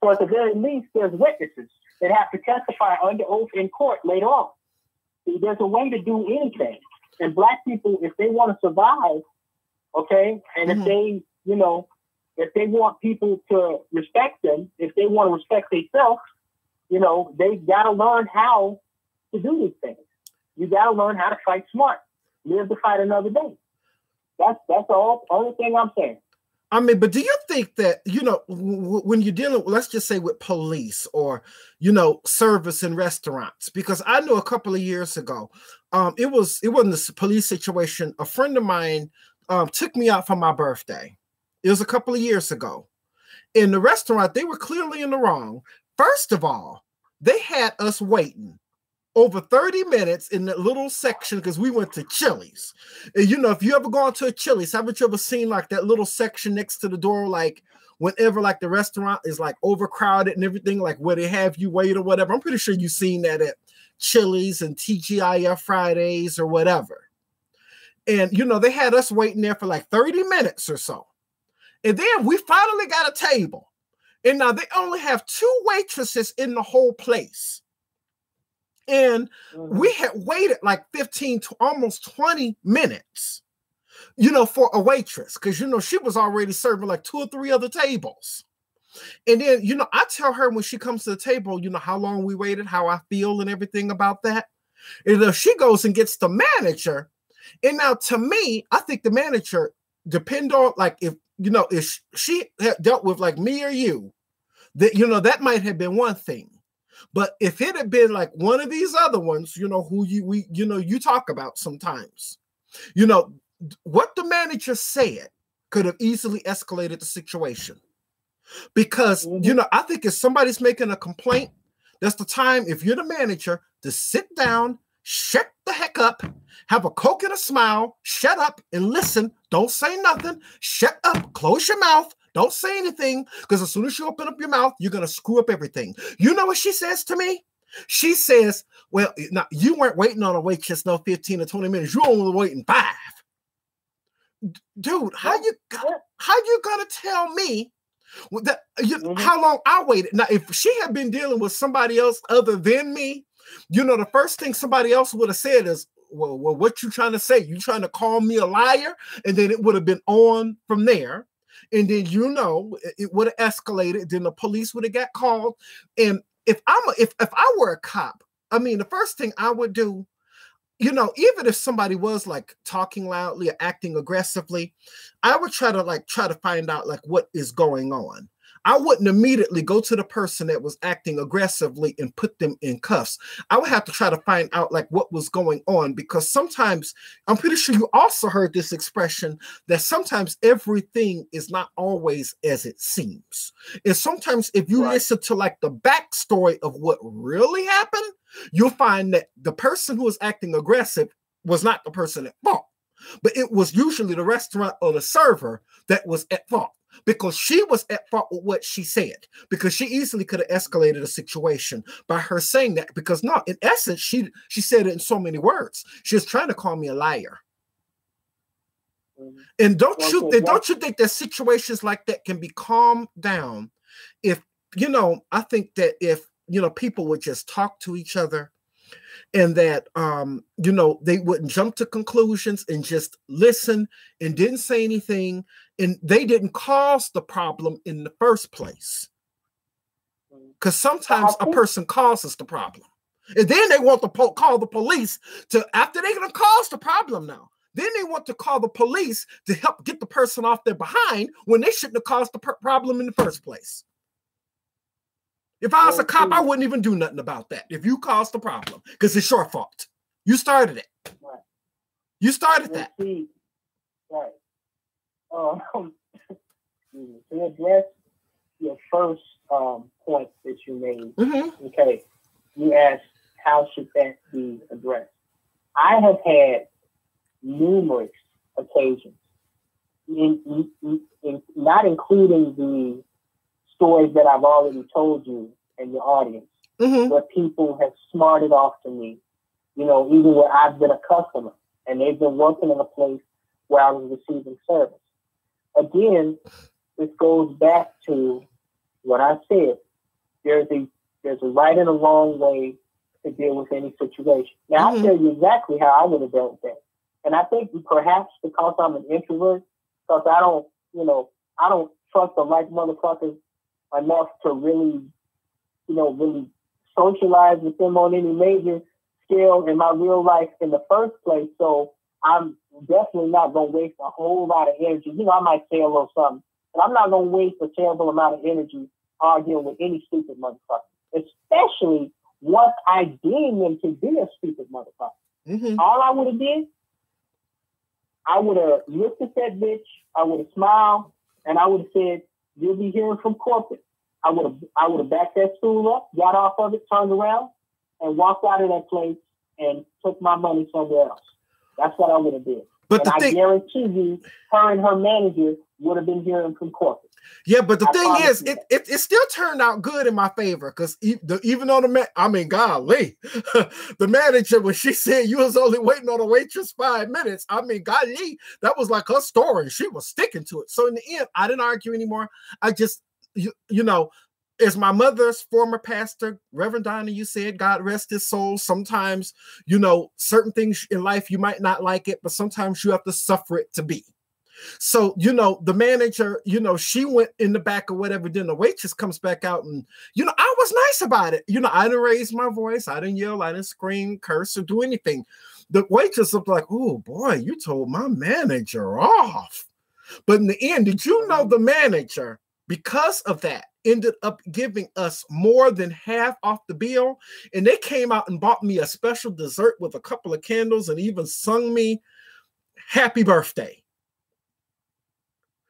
So at the very least, there's witnesses that have to testify under oath in court later on. See, there's a way to do anything, and black people, if they want to survive, okay, and if they, you know, if they want people to respect them, if they want to respect themselves, you know, they got to learn how to do these things. You got to learn how to fight smart. Live to fight another day. That's the only thing I'm saying. I mean, but do you think that, you know, when you're dealing, let's just say with police or, you know, service in restaurants, because I know a couple of years ago, it wasn't a police situation. A friend of mine took me out for my birthday. It was a couple of years ago. In the restaurant, they were clearly in the wrong. First of all, they had us waiting over 30 minutes in that little section because we went to Chili's. And, you know, if you ever gone to a Chili's, haven't you ever seen like that little section next to the door, like whenever like the restaurant is like overcrowded and everything, like where they have you wait or whatever? I'm pretty sure you've seen that at Chili's and TGIF Fridays or whatever. And, you know, they had us waiting there for like 30 minutes or so. And then we finally got a table. And now they only have 2 waitresses in the whole place. And we had waited like 15 to almost 20 minutes, you know, for a waitress. Because, you know, she was already serving like 2 or 3 other tables. And then, you know, I tell her when she comes to the table, you know, how long we waited, how I feel and everything about that. And then she goes and gets the manager. And now to me, I think the manager, depend on like if, you know, if she had dealt with like me or you, that, you know, that might have been one thing. But if it had been like one of these other ones, you know, who you talk about sometimes, you know, what the manager said could have easily escalated the situation. Because, you know, I think if somebody's making a complaint, that's the time, if you're the manager, to sit down, shut the heck up, have a Coke and a smile, shut up and listen. Don't say nothing. Shut up. Close your mouth. Don't say anything, because as soon as you open up your mouth, you're going to screw up everything. You know what she says to me? She says, well, now you weren't waiting on a waitress no 15 or 20 minutes. You only were waiting 5. dude, how you gonna tell me that how long I waited? Now, if she had been dealing with somebody else other than me, the first thing somebody else would have said is, well, what you trying to say? You trying to call me a liar? And then it would have been on from there. And then it would have escalated. Then the police would have got called. And if I were a cop, I mean, the first thing I would do, even if somebody was like talking loudly or acting aggressively, I would try to find out like what is going on. I wouldn't immediately go to the person that was acting aggressively and put them in cuffs. I would have to try to find out like what was going on, because sometimes, I'm pretty sure you also heard this expression, that sometimes everything is not always as it seems. And sometimes if you listen to like the backstory of what really happened, you'll find that the person who was acting aggressive was not the person at fault, but it was usually the restaurant or the server that was at fault, because she was at fault with what she said, because she easily could have escalated a situation by her saying that, because no, in essence, she said it in so many words. She was trying to call me a liar. And don't you think that situations like that can be calmed down if, I think that if, people would just talk to each other, and that, they wouldn't jump to conclusions and just listen and didn't say anything, and they didn't cause the problem in the first place. Because sometimes a person causes the problem, and then they want to call the police after they're going to cause the problem now. Then they want to call the police to help get the person off their behind when they shouldn't have caused the problem in the first place. If I was a cop, I wouldn't even do nothing about that. If you caused the problem, because it's your fault. You started it. Right. You started that. Right. To address your first point that you made, okay, you asked how should that be addressed. I have had numerous occasions, in not including the stories that I've already told you and your audience, where people have smarted off to me, even where I've been a customer and they've been working in a place where I was receiving service. Again, this goes back to what I said. There's a right and a wrong way to deal with any situation. Now, I'll tell you exactly how I would have dealt with that. And I think perhaps because I'm an introvert, because I don't trust the right motherfuckers enough to really socialize with them on any major scale in my real life in the first place. So I'm definitely not going to waste a whole lot of energy. I might say a little something, but I'm not going to waste a terrible amount of energy arguing with any stupid motherfucker, especially once I deem them to be a stupid motherfucker. All I would have did, I would have looked at that bitch, I would have smiled, and I would have said, "You'll be hearing from corporate." I would have backed that stool up, got off of it, turned around, and walked out of that place and took my money somewhere else. That's what I would have did. But I guarantee you, her and her manager would have been hearing from corporate. Yeah, but the thing is, it still turned out good in my favor, because even though golly, the manager, when she said you was only waiting on a waitress 5 minutes, golly, that was like her story. She was sticking to it. So in the end, I didn't argue anymore. I just, as my mother's former pastor, Reverend Donna, you said, God rest his soul. Sometimes, certain things in life, you might not like it, but sometimes you have to suffer it to be. So, the manager, she went in the back or whatever, then the waitress comes back out and, I was nice about it. I didn't raise my voice. I didn't yell. I didn't scream, curse, or do anything. The waitress was like, oh boy, you told my manager off. But in the end, did you know the manager, because of that, ended up giving us more than half off the bill? And they came out and bought me a special dessert with a couple of candles and even sung me happy birthday.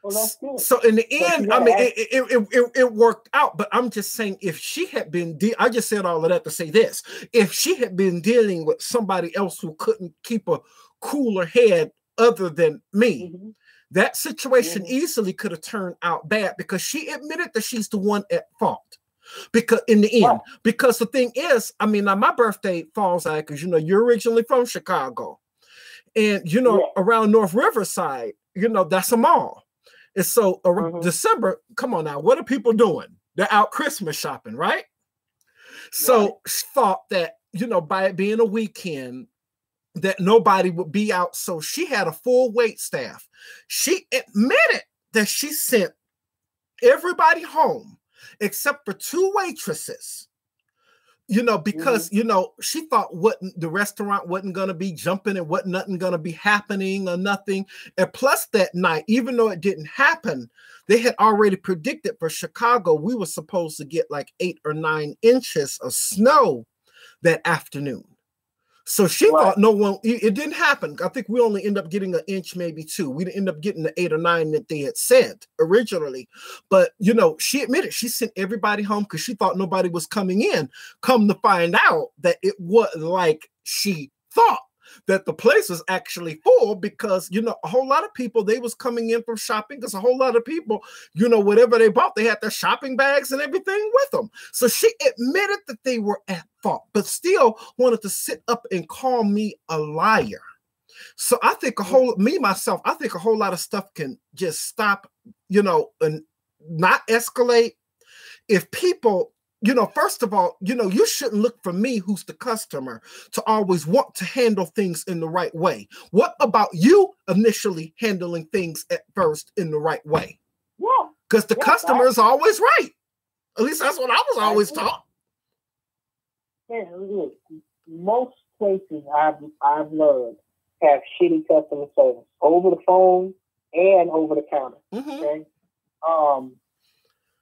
Well, so in the end, it worked out. But I'm just saying, if she had been, I just said all of that to say this: if she had been dealing with somebody else who couldn't keep a cooler head other than me, that situation easily could have turned out bad, because she admitted that she's the one at fault. Because in the end, because the thing is, now my birthday falls out because you're originally from Chicago. And, around North Riverside, that's a mall. And so December, come on now, what are people doing? They're out Christmas shopping, right? So she thought that, by it being a weekend, that nobody would be out. So she had a full wait staff. She admitted that she sent everybody home except for 2 waitresses, because, she thought the restaurant wasn't going to be jumping and wasn't nothing going to be happening or nothing. And plus that night, even though it didn't happen, they had already predicted for Chicago, we were supposed to get like 8 or 9 inches of snow that afternoon. So she thought it didn't happen. I think we only end up getting 1 inch, maybe 2. We didn't end up getting the 8 or 9 that they had said originally. But, she admitted she sent everybody home because she thought nobody was coming in. Come to find out that it wasn't like she thought, that the place was actually full because, a whole lot of people, they was coming in from shopping because a whole lot of people, whatever they bought, they had their shopping bags and everything with them. So she admitted that they were at fault, but still wanted to sit up and call me a liar. So I think I think a whole lot of stuff can just stop, and not escalate. If people, first of all, you shouldn't look for me, who's the customer, to always want to handle things in the right way. What about you initially handling things at first in the right way? Yeah. Because the customer is always right. At least that's what I was always taught. Yeah, look, most places I've learned have shitty customer service over the phone and over the counter. Okay.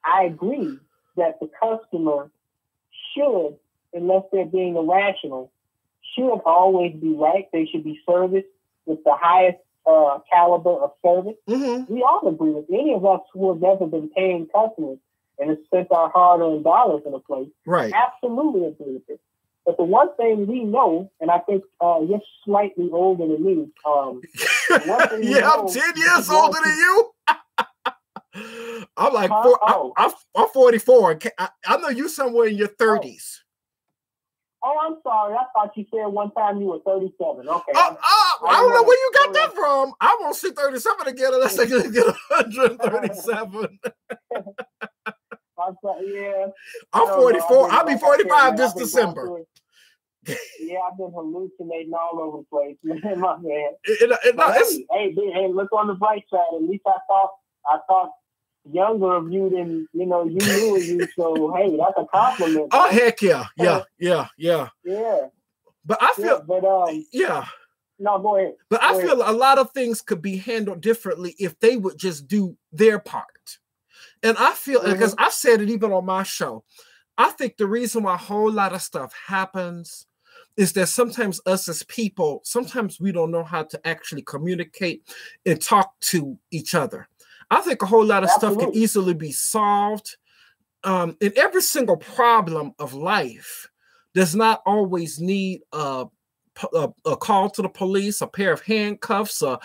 I agree that the customer should, unless they're being irrational, should always be right. They should be serviced with the highest caliber of service. We all agree with any of us who have ever been paying customers and have spent our hard-earned dollars in a place. Right. Absolutely agree with it. But the one thing we know, and I think you're slightly older than me. I'm 10 years older than you. I'm like, I'm 44. I know you somewhere in your 30s. Oh, I'm sorry. I thought you said one time you were 37. Okay. I don't know where you got that from. I won't see 37 again unless I can get 137. I'm sorry, yeah. I'm 44. I'll be 45 this December. Yeah, I've been hallucinating all over the place, man. My man. Hey, look on the bright side. At least I thought younger of you than you knew of you. So hey, that's a compliment. Oh heck yeah. But I feel, No, go ahead. But I feel a lot of things could be handled differently if they would just do their part. And I feel, because I've said it even on my show, I think the reason why a whole lot of stuff happens is that sometimes us as people, sometimes we don't know how to actually communicate and talk to each other. I think a whole lot of stuff can easily be solved. And every single problem of life does not always need a call to the police, a pair of handcuffs, a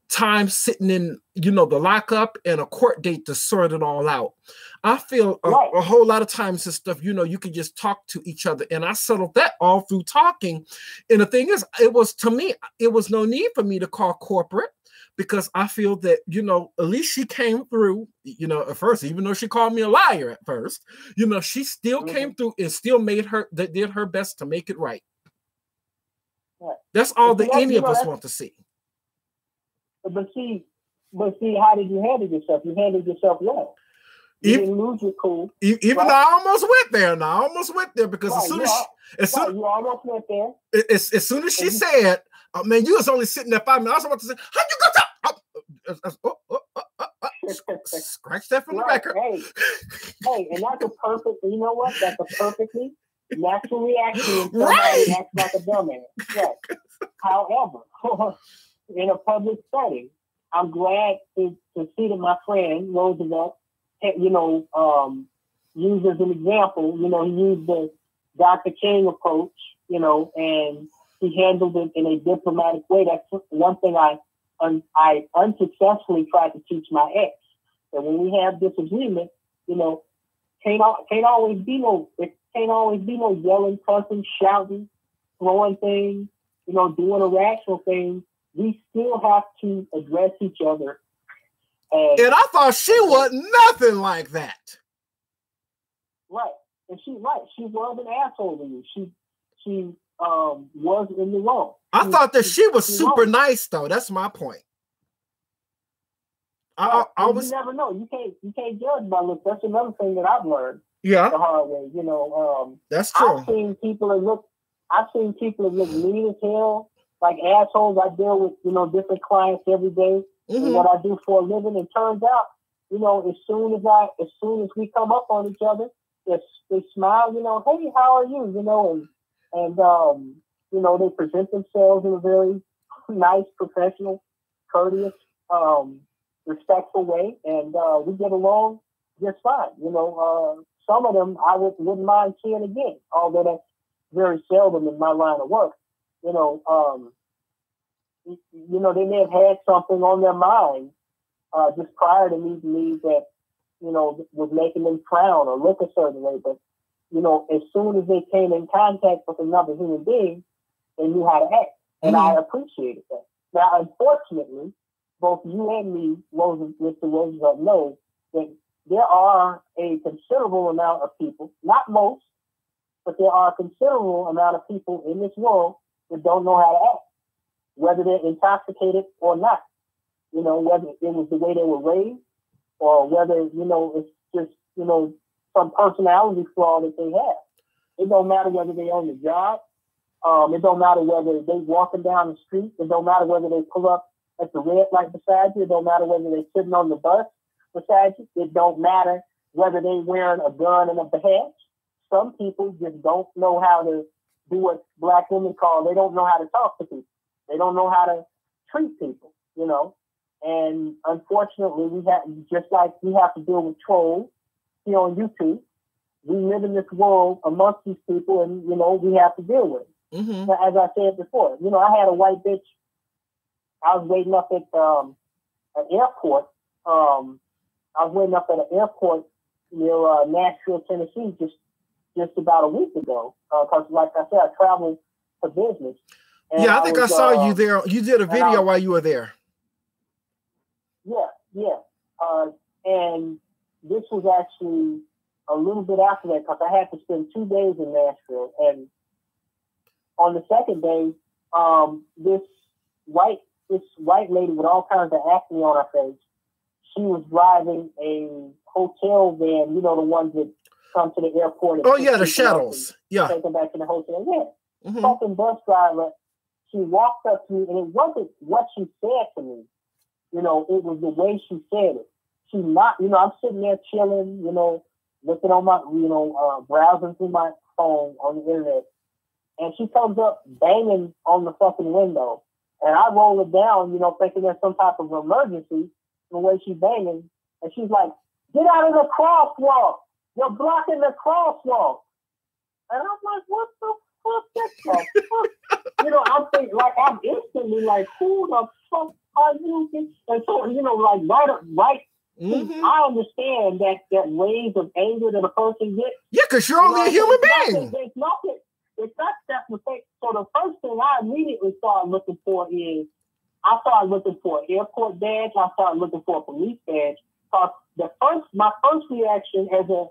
time sitting in, the lockup, and a court date to sort it all out. I feel a whole lot of times this stuff, you can just talk to each other. And I settled that all through talking. And the thing is, it was no need for me to call corporate, because I feel that, at least she came through, at first, even though she called me a liar at first, she still came through and still did her best to make it right. That's all that any of us want to see. But see, how did you handle yourself? You handled yourself well. You didn't lose your cool. Even though I almost went there. Because as soon as she said, "Oh man, you was only sitting there 5 minutes," I was about to say, "How'd you go?" Scratch that from the record. Hey, and that's a perfect. You know what? That's a perfectly natural reaction. Somebody acts like a dumbass. Right. However, in a public setting, I'm glad to see that my friend Roosevelt, used as an example. He used the Dr. King approach, and he handled it in a diplomatic way. That's one thing I unsuccessfully tried to teach my ex. That when we have disagreement, can't always be no yelling, cussing, shouting, throwing things, doing irrational things. we still have to address each other. And I thought she wasn't nothing like that. Right. And she was an asshole to you. She was in the wrong. I thought that she was super nice, though. That's my point. I was. You never know. You can't judge by looks. That's another thing that I've learned. Yeah. The hard way. You know. That's true. I've seen people that look mean as hell, like assholes. I deal with different clients every day. And what I do for a living. It turns out, as soon as we come up on each other, they smile. Hey, how are you? And they present themselves in a very nice, professional, courteous, respectful way, and we get along just fine. Some of them I wouldn't mind seeing again, although that's very seldom in my line of work. They may have had something on their mind just prior to meeting me that was making them frown or look a certain way, but as soon as they came in contact with another human being, they knew how to act, and I appreciated that. Now, unfortunately, both you and me, Mr. Roosevelt, know that there are a considerable amount of people, not most, but there are a considerable amount of people in this world that don't know how to act, whether they're intoxicated or not. Whether it was the way they were raised, or whether, it's just, some personality flaw that they have. It don't matter whether they own the job. It don't matter whether they walking down the street. It don't matter whether they pull up at the red light beside you. It don't matter whether they're sitting on the bus beside you. It don't matter whether they're wearing a gun and a badge. Some people just don't know how to do what Black women call, they don't know how to talk to people. They don't know how to treat people, And unfortunately, we have to deal with trolls here on YouTube. We live in this world amongst these people, and we have to deal with it. Now, as I said before, I had a white bitch. I was waiting up at an airport. I was waiting up at an airport near Nashville, Tennessee, just about a week ago. Because, like I said, I traveled for business. And I think I saw you there. You did a video while you were there. Yeah. And this was actually a little bit after that, because I had to spend 2 days in Nashville. And on the second day, this white lady with all kinds of acne on her face, she was driving a hotel van, the ones that come to the airport. Oh, yeah, the shuttles. Yeah. Take them back to the hotel. Yeah. Fucking bus driver. She walked up to me, and it wasn't what she said to me. It was the way she said it. She not, I'm sitting there chilling, looking on my, browsing through my phone on the internet. And she comes up banging on the fucking window. And I roll it down, thinking there's some type of emergency the way she's banging. And she's like, "Get out of the crosswalk. You're blocking the crosswalk." And I'm like, what the fuck? I'm thinking, I'm instantly like, who the fuck are you? And so, right. I understand that wave of anger that a person gets. Yeah, because you're only a human being. It's not that mistake. So the first thing I immediately started looking for is, I started looking for an airport badge. I started looking for a police badge. Because my first reaction as a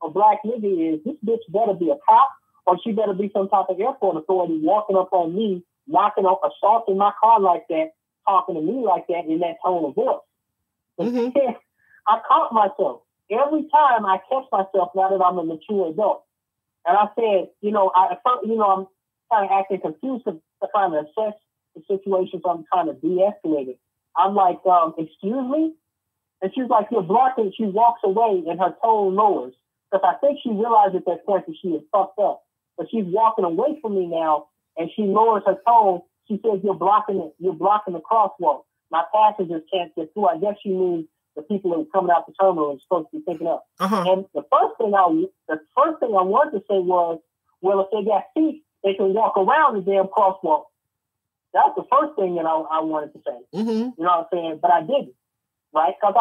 Black nigga is, this bitch better be a cop, or she better be some type of airport authority walking up on me, assaulting my car like that, talking to me like that in that tone of voice. I caught myself. Every time I catch myself now that I'm a mature adult. And I said, I'm kind of acting confused to kind of assess the situation, so I'm trying to de-escalate it. I'm like, excuse me? And she's like, "You're blocking." She walks away and her tone lowers. Because I think she realized at that point that she had fucked up. But she's walking away from me now, and she lowers her tone. She says, "You're blocking it. You're blocking the crosswalk. My passengers can't get through." I guess she means the people who are coming out the terminal are supposed to be picking up. And the first thing I wanted to say was, well, if they got feet, they can walk around the damn crosswalk. That's the first thing that I wanted to say. You know what I'm saying? But I didn't, right? Because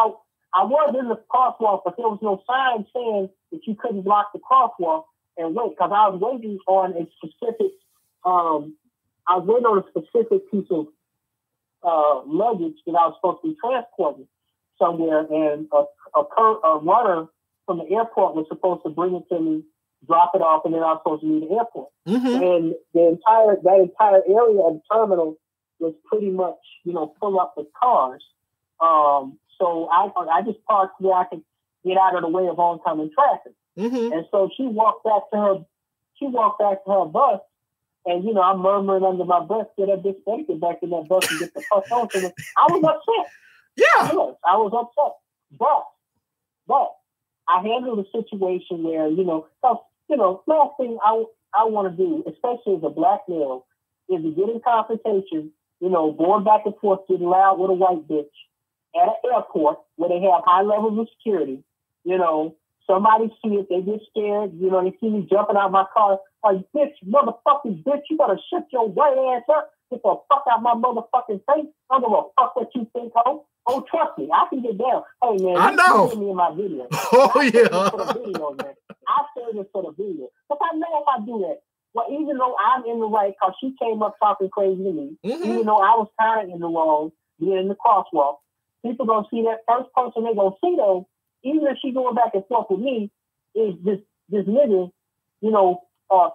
I was in the crosswalk, but there was no sign saying that you couldn't block the crosswalk and wait. Because I was waiting on a specific I was waiting on a specific piece of luggage that I was supposed to be transporting somewhere, and a runner from the airport was supposed to bring it to me, drop it off, and then I was supposed to leave the airport. And that entire area of the terminal was pretty much, full up with cars. So I just parked where I could get out of the way of oncoming traffic. And so she walked back to her bus, and I'm murmuring under my breath, "Get that bitch better get back in that bus and get the fuck on." So I was upset. Yeah, I was upset, but I handled the situation where last thing I want to do, especially as a black male, is to get in confrontation, going back and forth, getting loud with a white bitch at an airport where they have high levels of security. Somebody see it, they get scared, they see me jumping out my car, like, "Bitch, motherfucking bitch, you better shut your white ass up, get the fuck out my motherfucking face. I don't give a fuck what you think, ho. Oh, trust me, I can get down." Hey, man, I know. You me in my video. Oh, yeah. For the video, man. I say this for the video. Because I know if I do that, well, even though I'm in the right, because she came up talking crazy to me, even though I was kind of in the wrong, being in the crosswalk, people going to see that first person they going to see, though, even if she going back and forth with me, is this nigga,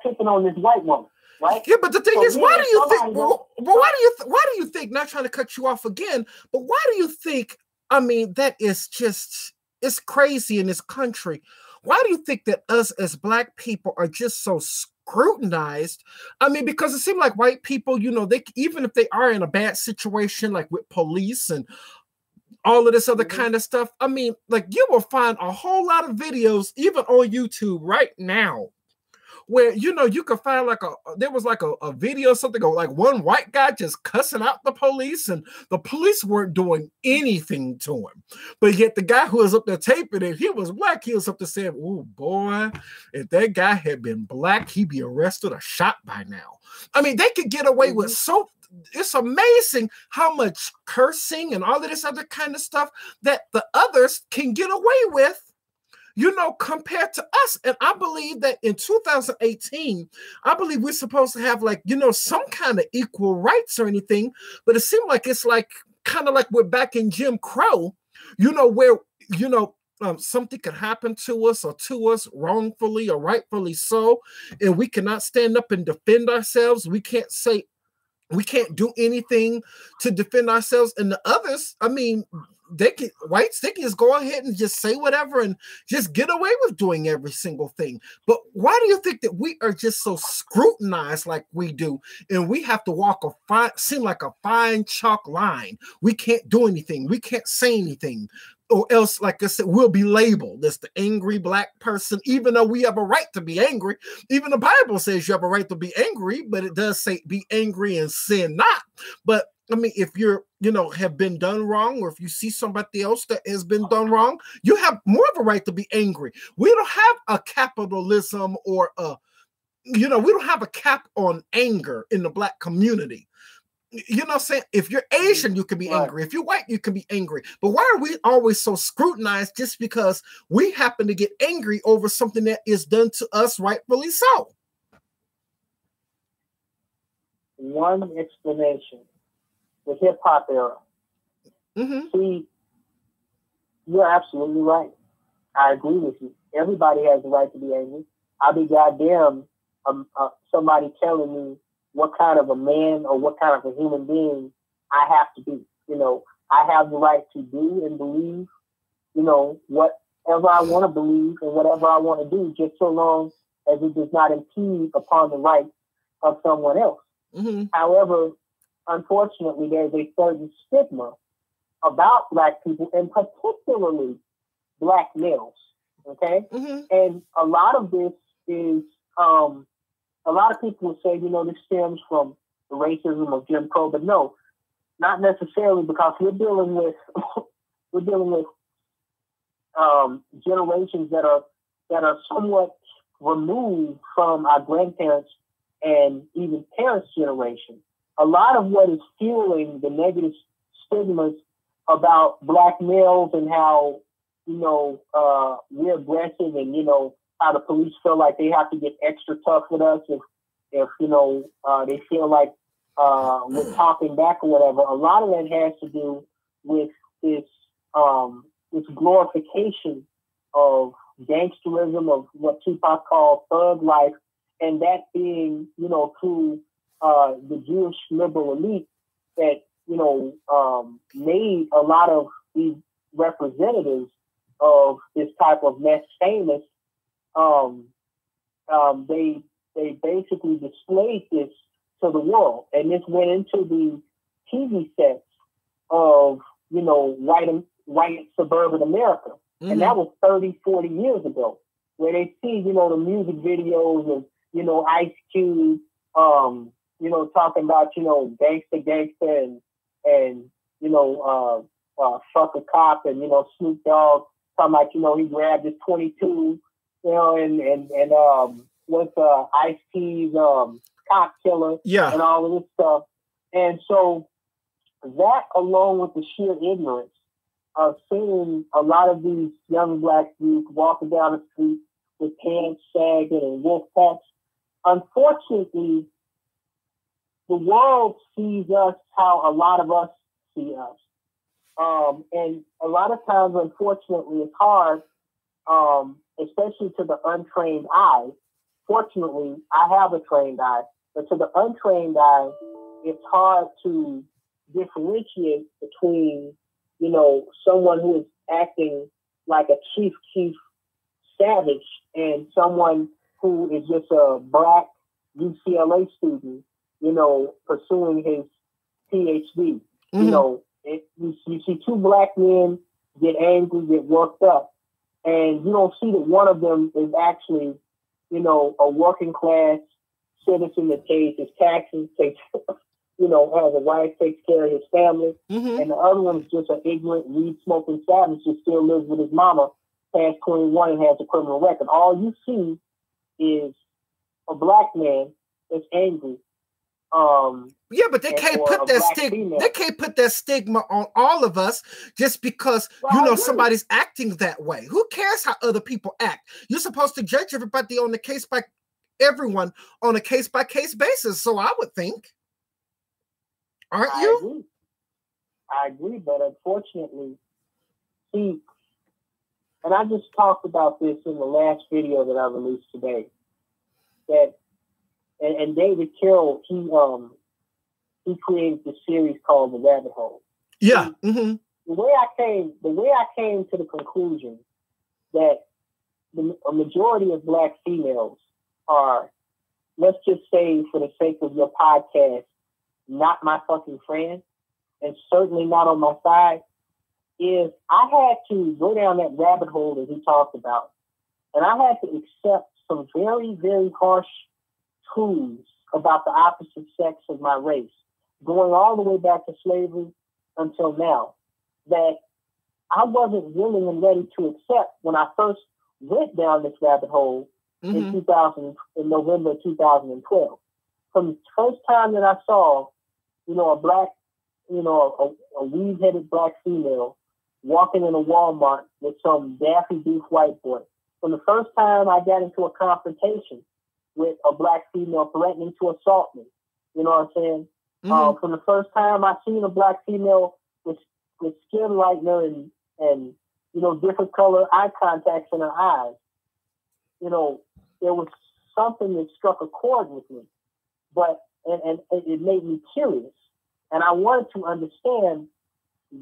picking on this white woman, right? Yeah, but the thing is, why do you think? Why do you think? Not trying to cut you off again, but why do you think? I mean, that is just, it's crazy in this country. Why do you think that us as black people are just so scrutinized? I mean, because it seems like white people, they even if they are in a bad situation, like with police and all of this other kind of stuff. I mean, like, you will find a whole lot of videos, even on YouTube right now, where, you could find there was a video, something like one white guy just cussing out the police, and the police weren't doing anything to him. But yet the guy who was up there taping it, he was black. He was up there saying, "Oh boy, if that guy had been black, he'd be arrested or shot by now." I mean, they could get away with so. It's amazing how much cursing and all of this other kind of stuff that the others can get away with, compared to us. And I believe that in 2018, I believe we're supposed to have some kind of equal rights or anything, but it seemed like it's kind of like we're back in Jim Crow, where, something could happen to us wrongfully or rightfully so, and we cannot stand up and defend ourselves. We can't do anything to defend ourselves. And the others, I mean, whites can just go ahead and just say whatever and just get away with doing every single thing. But why do you think that we are just so scrutinized like we do? And we have to seem like a fine chalk line. We can't do anything. We can't say anything. Or else, like I said, we'll be labeled as the angry black person, even though we have a right to be angry. Even the Bible says you have a right to be angry, but it does say be angry and sin not. But I mean, if you're, have been done wrong, or if you see somebody else that has been done wrong, you have more of a right to be angry. We don't have a capitalism or we don't have a cap on anger in the black community. You know what I'm saying? If you're Asian, you can be angry. If you're white, you can be angry. But why are we always so scrutinized just because we happen to get angry over something that is done to us rightfully so? One explanation: the hip hop era. See, you're absolutely right. I agree with you. Everybody has the right to be angry. I'll be goddamn somebody telling me what kind of a man or what kind of a human being I have to be. I have the right to do and believe, whatever I want to believe and whatever I want to do, just so long as it does not impede upon the rights of someone else. However, unfortunately, there's a certain stigma about black people, and particularly black males. Okay? And a lot of this is, a lot of people will say, this stems from the racism of Jim Crow, but no, not necessarily, because we're dealing with generations that are somewhat removed from our grandparents and even parents' generation. A lot of what is fueling the negative stigmas about black males and how we're aggressive, and how the police feel like they have to get extra tough with us if they feel like with talking back or whatever. A lot of that has to do with this glorification of gangsterism, of what Tupac called thug life, and that being, through the Jewish liberal elite that, made a lot of these representatives of this type of mess famous. They basically displayed this to the world, and this went into the TV sets of, white suburban America. Mm-hmm. And that was 30, 40 years ago, where they see, the music videos of, Ice Cube, talking about, gangster and fuck a cop, and, Snoop Dogg talking about, he grabbed his 22, and what's Ice T's cop killer, and all of this stuff. And so that, along with the sheer ignorance of seeing a lot of these young black youth walking down the street with pants sagging and wolf packs, unfortunately, the world sees us how a lot of us see us. And a lot of times, unfortunately, it's hard, especially to the untrained eye. Fortunately, I have a trained eye, but to the untrained eye, it's hard to differentiate between, someone who is acting like a chief savage and someone who is just a black UCLA student, pursuing his PhD. Mm-hmm. You see two black men get angry, get worked up, and you don't see that one of them is actually, a working class citizen that pays his taxes, takes, has a wife, takes care of his family, mm-hmm. and the other one is just an ignorant, weed-smoking savage that still lives with his mama, past 21 and has a criminal record. All you see is a black man that's angry. But they can't put that stigma. They can't put that stigma on all of us just because somebody's acting that way. Who cares how other people act? You're supposed to judge everybody on a case by case basis. So I would think, aren't you? I agree, but unfortunately, and I just talked about this in the last video that I released today. And David Carroll, he created this series called The Rabbit Hole. Yeah. Mm-hmm. The way I came to the conclusion that a majority of black females are, let's just say for the sake of your podcast, not my fucking friend, and certainly not on my side, is I had to go down that rabbit hole that he talked about, and I had to accept some very, very harsh truths about the opposite sex of my race, going all the way back to slavery until now, that I wasn't willing and ready to accept when I first went down this rabbit hole in November 2012. From the first time that I saw, a black, a weed-headed black female walking in a Walmart with some daffy beef white boy, from the first time I got into a confrontation with a black female threatening to assault me. You know what I'm saying? Mm-hmm. From the first time I seen a black female with skin lightener and different color eye contacts in her eyes, there was something that struck a chord with me. But and it made me curious. And I wanted to understand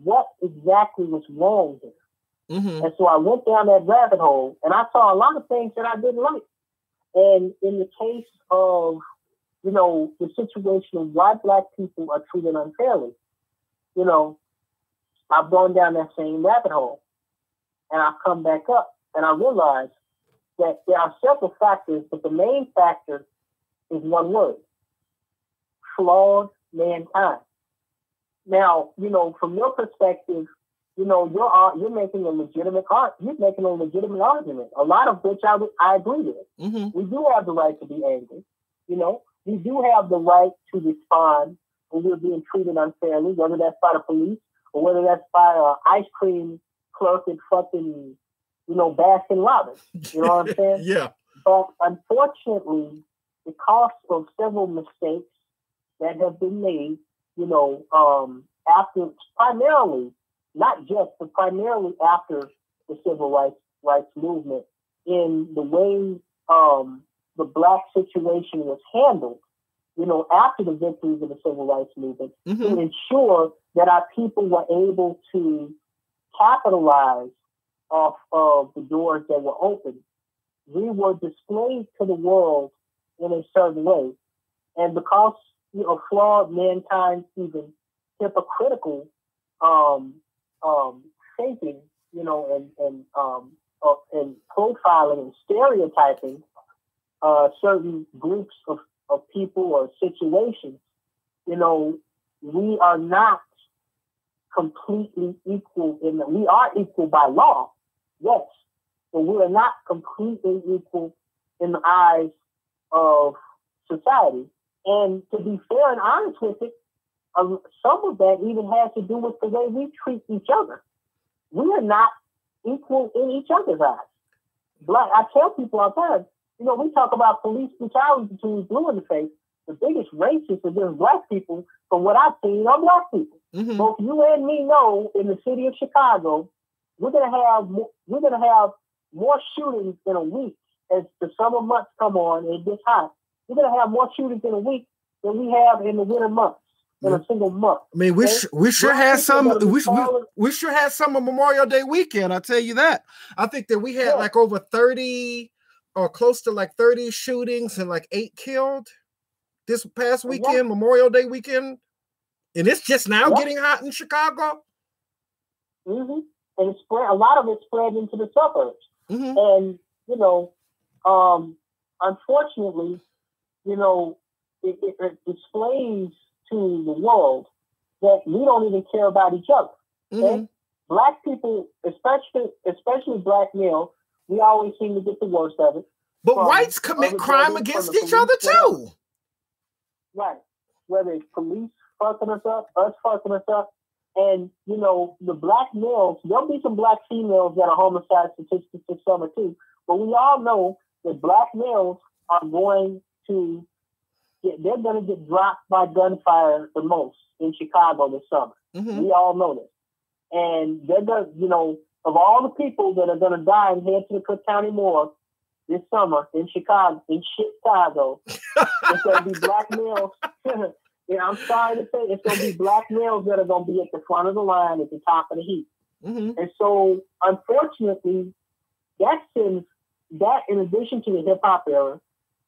what exactly was wrong here. Mm-hmm. And so I went down that rabbit hole and I saw a lot of things that I didn't like. And in the case of, the situation of why black people are treated unfairly, I've gone down that same rabbit hole and I've come back up and I realized that there are several factors, but the main factor is one word: flawed mankind. Now, from your perspective, you're making a legitimate argument, a lot of which I agree with. Mm-hmm. We do have the right to be angry. We do have the right to respond when we're being treated unfairly, whether that's by the police or whether that's by an ice cream clerk at fucking, Baskin Robbins. You know what I'm saying? Yeah. But unfortunately, because of several mistakes that have been made, after primarily, not just, but primarily after the civil rights movement, in the way the Black situation was handled, after the victories of the civil rights movement, to ensure that our people were able to capitalize off of the doors that were open. We were displayed to the world in a certain way. And because, flawed, mankind, even hypocritical thinking, and profiling and stereotyping certain groups of people or situations, we are not completely equal we are equal by law, yes, but we are not completely equal in the eyes of society. And to be fair and honest with it, some of that even has to do with the way we treat each other. We are not equal in each other's eyes. I tell people all the time, we talk about police brutality between blue in the face. The biggest racists against Black people, from what I've seen, are Black people. Both you and me know, in the city of Chicago, we're gonna have more shootings in a week as the summer months come on and it gets hot. We're gonna have more shootings in a week than we have in the winter months. In a single month. I mean, we sure had some. We sure had some on Memorial Day weekend. I'll tell you that. I think that we had like over 30 or close to like 30 shootings and like 8 killed this past weekend, Memorial Day weekend. And it's just now getting hot in Chicago. And it's spread. A lot of it spread into the suburbs. And unfortunately, it displays to the world that we don't even care about each other. Okay? Black people, especially Black males, we always seem to get the worst of it. But whites commit crime against each other too. Right. Whether it's police fucking us up, us fucking us up, and the Black males, there'll be some Black females that are homicide statistics this summer too. But we all know that Black males are going to they're going to get dropped by gunfire the most in Chicago this summer. We all know this. And they're going to, of all the people that are going to die and head to the Cook County morgue this summer in Chicago, it's going to be Black males. I'm sorry to say, it's going to be Black males that are going to be at the front of the line at the top of the heap. And so, unfortunately, that in addition to the hip hop era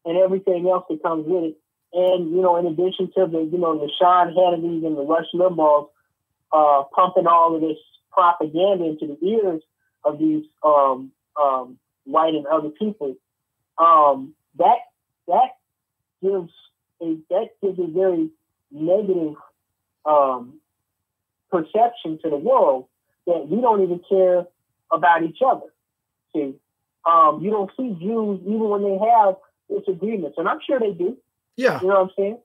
and everything else that comes with it, and, in addition to the Sean Hannity's and the Rush Limbaughs pumping all of this propaganda into the ears of these white and other people, that gives a very negative perception to the world that we don't even care about each other. See, you don't see Jews even when they have disagreements, and I'm sure they do. Yeah. You know what I'm saying?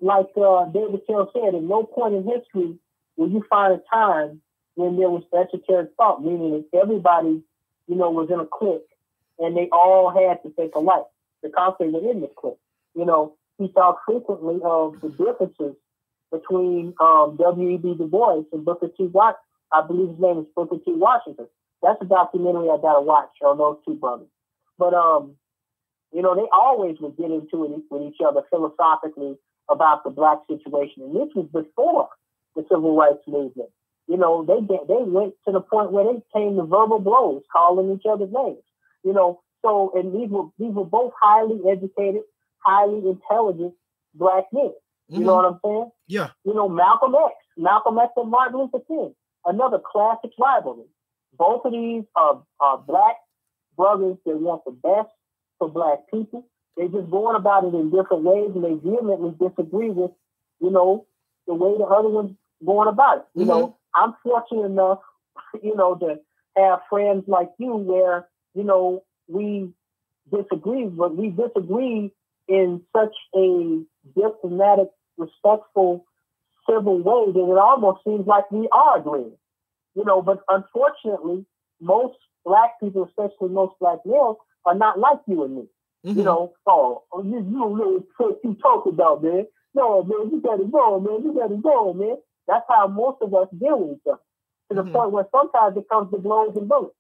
Like David Tell said, at no point in history will you find a time when there was esoteric thought, meaning that everybody, was in a clique and they all had to think alike because they were in this clique. He talked frequently of the differences between W.E.B. Du Bois and Booker T. Washington. I believe his name is Booker T. Washington. That's a documentary I got to watch on those two brothers. But, they always would get into it with each other philosophically about the Black situation. And this was before the civil rights movement. They went to the point where they came to verbal blows, calling each other's names. So, and these were both highly educated, highly intelligent Black men. You know what I'm saying? Yeah. Malcolm X and Martin Luther King, another classic rivalry. Both of these are Black brothers that want the best for Black people. They're just going about it in different ways, and they vehemently disagree with, the way the other one's going about it. I'm fortunate enough, to have friends like you where, we disagree, but we disagree in such a diplomatic, respectful, civil way that it almost seems like we are agreeing. But unfortunately, most Black people, especially most Black males, are not like you and me. You don't know what you talk about, man. No, man, you gotta go, man. You gotta go, man. That's how most of us deal with each other. To the point where sometimes it comes to blows and bullets.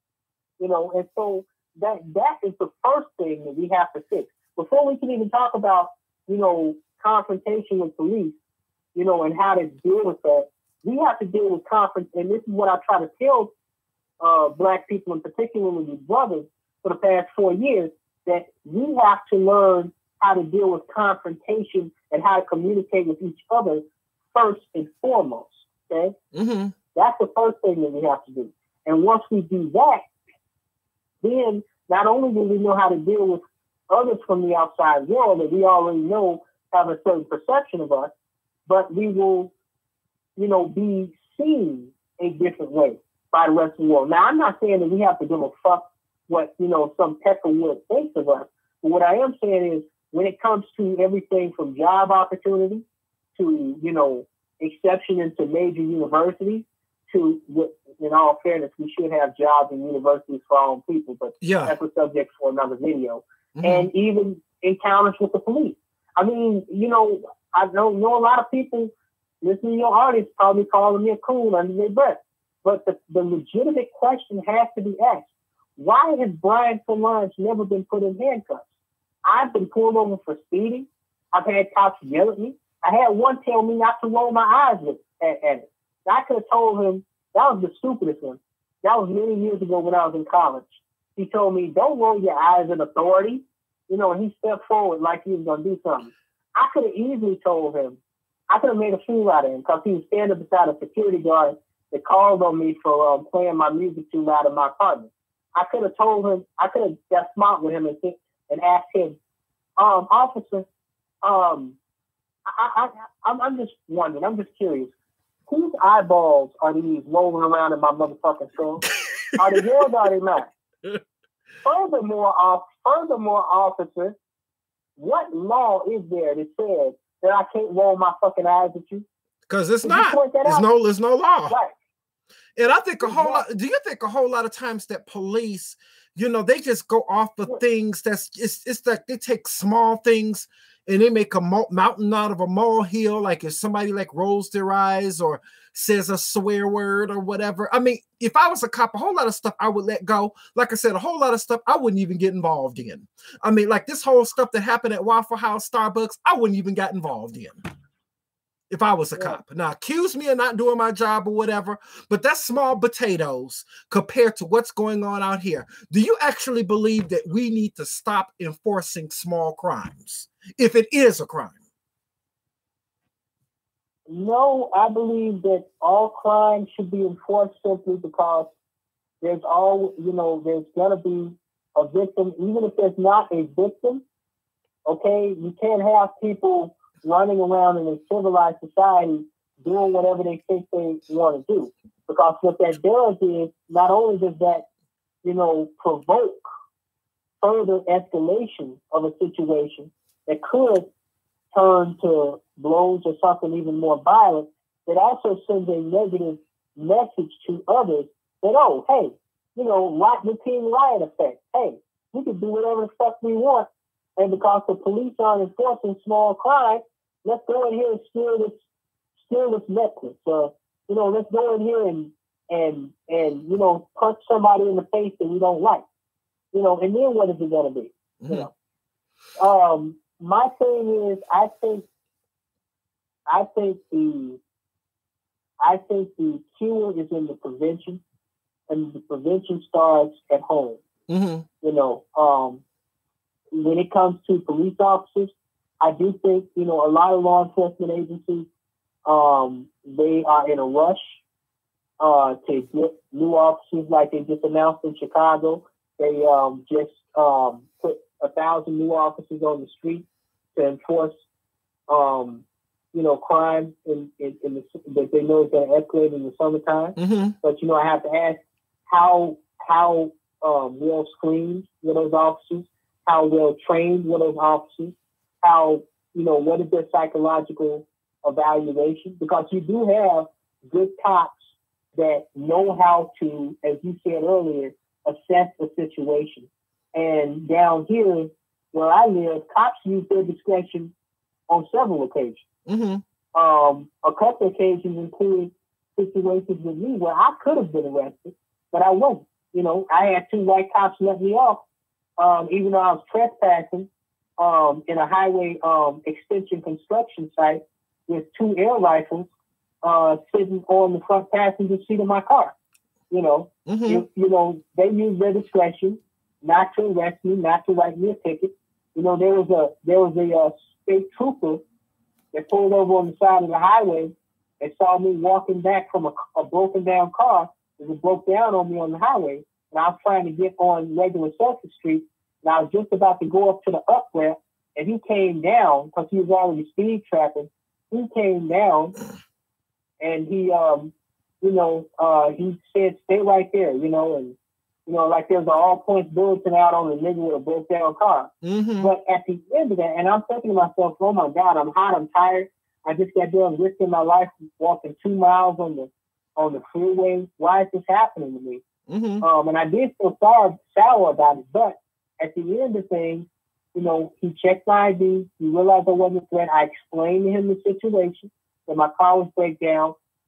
And so that is the first thing that we have to fix. Before we can even talk about, confrontation with police, and how to deal with that, we have to deal with and this is what I try to tell Black people, and particularly brothers, for the past 4 years, that we have to learn how to deal with confrontation and how to communicate with each other first and foremost. Okay? Mm-hmm. That's the first thing that we have to do. And once we do that, then not only do we know how to deal with others from the outside world that we already know have a certain perception of us, but we will, be seen a different way by the rest of the world. Now, I'm not saying that we have to give a fuck what, some Peckerwood thinks of us. But what I am saying is when it comes to everything from job opportunity to, exception into major universities, to, in all fairness, we should have jobs in universities for our own people, but that's a subject for another video. Mm-hmm. And even encounters with the police. I mean, I don't know a lot of people listening to your artists probably calling me a coon under their breath. But the legitimate question has to be asked. Why has Brian Solange never been put in handcuffs? I've been pulled over for speeding. I've had cops yell at me. I had one tell me not to roll my eyes at it. I could have told him, that was the stupidest one. That was many years ago when I was in college. He told me, don't roll your eyes at authority. And he stepped forward like he was going to do something. I could have easily told him, I could have made a fool out of him because he was standing beside a security guard that called on me for playing my music too loud in my apartment. I could have told him, I could have got smart with him and asked him, officer, I'm just wondering, I'm just curious, whose eyeballs are these rolling around in my motherfucking skull? Are they yours or are they mine? Furthermore, officer, what law is there that says that I can't roll my fucking eyes at you? Because it's not. There's no law. Right. And I think do you think a whole lot of times that police, they just go off of things it's like they take small things and they make a mountain out of a molehill, like if somebody like rolls their eyes or says a swear word or whatever. I mean, if I was a cop, a whole lot of stuff I would let go. Like I said, a whole lot of stuff I wouldn't even get involved in. I mean, like this whole stuff that happened at Waffle House, Starbucks, I wouldn't even get involved in if I was a cop. Now, accuse me of not doing my job or whatever, but that's small potatoes compared to what's going on out here. Do you actually believe that we need to stop enforcing small crimes if it is a crime? No, I believe that all crime should be enforced simply because there's going to be a victim, even if there's not a victim. Okay, you can't have people running around in a civilized society doing whatever they think they want to do. Because what that does is, not only does that, provoke further escalation of a situation that could turn to blows or something even more violent, it also sends a negative message to others that, oh, hey, routine riot effect. Hey, we can do whatever the fuck we want. And because the police aren't enforcing small crime, let's go in here and steal this necklace. Let's go in here and punch somebody in the face that we don't like. And then what is it going to be? Mm-hmm. My thing is, I think the cure is in the prevention, and the prevention starts at home. Mm-hmm. When it comes to police officers, I do think, a lot of law enforcement agencies, they are in a rush to get new officers, like they just announced in Chicago. They just put 1,000 new officers on the street to enforce, crime that they know is going to escalate in the summertime. Mm-hmm. But, I have to ask how well screened were those officers, how well trained were those officers, how, what is their psychological evaluation? Because you do have good cops that know how to, as you said earlier, assess the situation. And down here where I live, cops use their discretion on several occasions. A couple of occasions included situations with me where I could have been arrested, but I wasn't. You know, I had 2 white cops let me off, even though I was trespassing in a highway extension construction site with 2 air rifles sitting on the front passenger seat of my car. You know, you know, they used their discretion not to arrest me, not to write me a ticket. You know, there was a state trooper that pulled over on the side of the highway and saw me walking back from a broken down car because it broke down on me on the highway. And I was trying to get on regular Circuit Street, and I was just about to go up to the up ramp, and he came down because he was already speed trapping. He came down, and he, he said, "Stay right there," you know, and like there's an all points bulletin out on the nigga with a broke down car. But at the end of that, and I'm thinking to myself, "Oh my God, I'm hot, I'm tired. I just got done risking my life walking 2 miles on the freeway. Why is this happening to me?" And I did feel sour about it, but at the end of things, you know, he checked my ID. He realized I wasn't a threat. I explained to him the situation, that my car was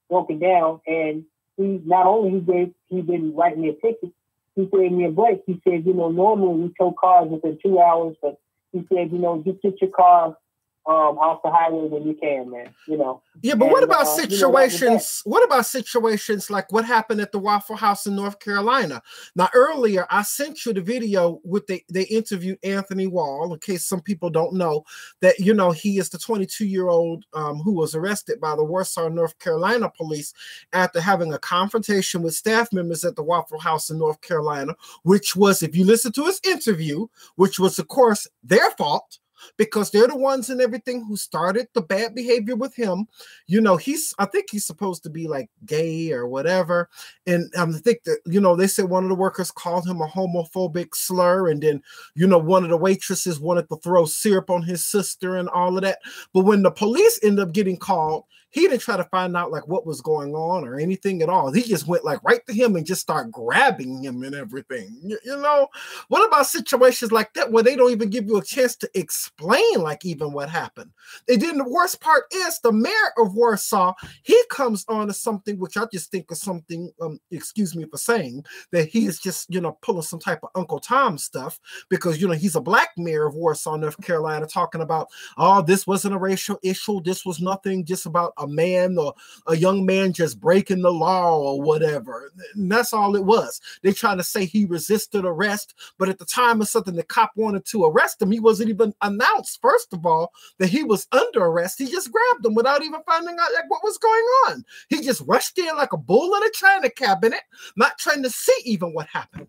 broken down, and he not only he didn't write me a ticket, he gave me a break. He said, you know, normally we tow cars within 2 hours, but he said, you know, just get your car off the highway when you can, man. You know. Yeah, but what about situations? What about situations like what happened at the Waffle House in North Carolina? Now, earlier I sent you the video with they interviewed Anthony Wall. In case some people don't know that, you know, he is the 22-year-old who was arrested by the Warsaw, North Carolina police after having a confrontation with staff members at the Waffle House in North Carolina, which was, if you listen to his interview, which was of course their fault, because they're the ones and everything who started the bad behavior with him. You know, I think he's supposed to be like gay or whatever. And I think that, you know, they said one of the workers called him a homophobic slur. And then, you know, one of the waitresses wanted to throw syrup on his sister and all of that. But when the police ended up getting called, he didn't try to find out like what was going on or anything at all. He just went like right to him and just started grabbing him and everything. You know, what about situations like that where they don't even give you a chance to explain like even what happened? And then the worst part is the mayor of Warsaw, he comes on to something which I just think is something, excuse me for saying, that he is just, you know, pulling some type of Uncle Tom stuff because, you know, he's a black mayor of Warsaw, North Carolina, talking about, oh, this wasn't a racial issue. This was nothing, just about a man or a young man just breaking the law or whatever. And that's all it was. They're trying to say he resisted arrest, but at the time of something the cop wanted to arrest him, he wasn't even announced, first of all, that he was under arrest. He just grabbed him without even finding out like what was going on. He just rushed in like a bull in a china cabinet, not trying to see even what happened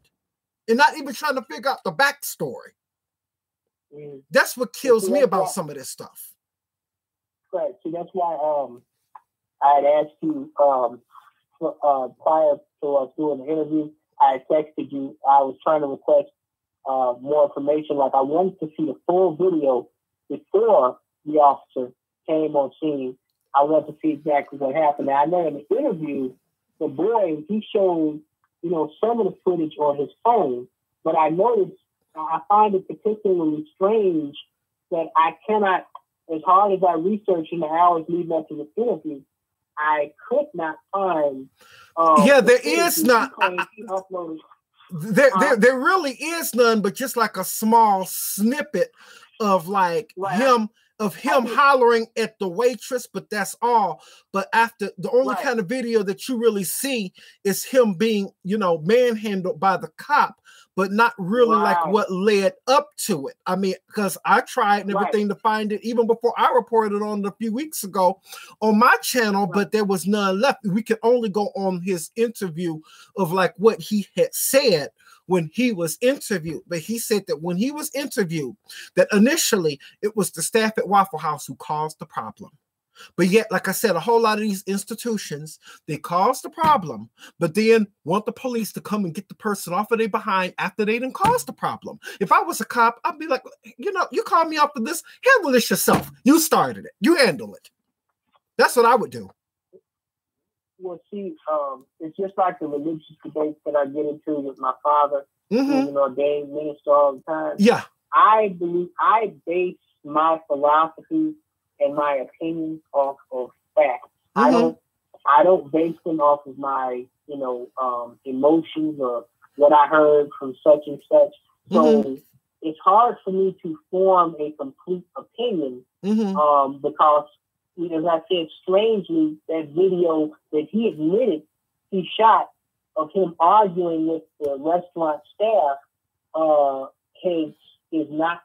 and not even trying to figure out the backstory. That's what kills me about some of this stuff. Right. So that's why I had asked you prior to us doing the interview, I had texted you. I was trying to request more information. Like I wanted to see the full video before the officer came on scene. I wanted to see exactly what happened. Now, I know in the interview, the boy, he showed, you know, some of the footage on his phone, but I noticed, I find it particularly strange that I cannot, as hard as I researched in the hours leading up to the interview, I could not find. There is not. There really is none, but just like a small snippet of like him hollering at the waitress, but that's all. But after the only kind of video that you really see is him being, you know, manhandled by the cop, but not really like what led up to it. I mean, because I tried and everything to find it even before I reported on it a few weeks ago on my channel, but there was none left. We could only go on his interview of like what he had said when he was interviewed. But he said that when he was interviewed, that initially it was the staff at Waffle House who caused the problem. But yet, like I said, a whole lot of these institutions, they cause the problem, but then want the police to come and get the person off of their behind after they didn't cause the problem. If I was a cop, I'd be like, you know, you called me up for this, handle this yourself. You started it. You handle it. That's what I would do. Well, see, it's just like the religious debates that I get into with my father, who's an ordained minister all the time. Yeah. I base my philosophy and my opinions off of facts. I don't base them off of my, emotions or what I heard from such and such. So it's hard for me to form a complete opinion because, as I said, strangely, that video that he admitted he shot of him arguing with the restaurant staff is not,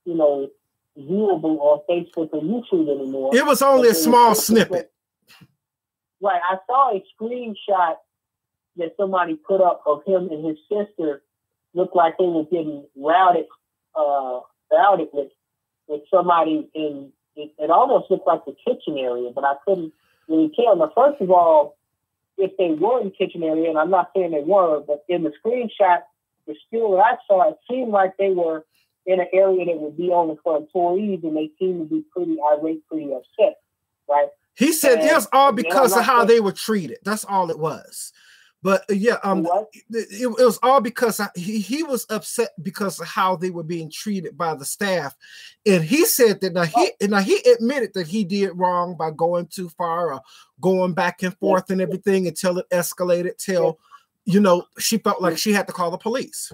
viewable on Facebook or YouTube anymore. It was only a small snippet. Right. I saw a screenshot that somebody put up of him and his sister. Looked like they were getting routed with somebody in it almost looked like the kitchen area, but I couldn't really tell. Now, first of all, if they were in the kitchen area, and I'm not saying they were, but in the screenshot, the still that I saw, it seemed like they were in an area that would be only for employees, and they seemed to be pretty irate, pretty upset, right? He said it was all because of how they were treated. That's all it was. But it was all because he was upset because of how they were being treated by the staff, and he said that he admitted that he did wrong by going too far or going back and forth and everything until it escalated till she felt like she had to call the police.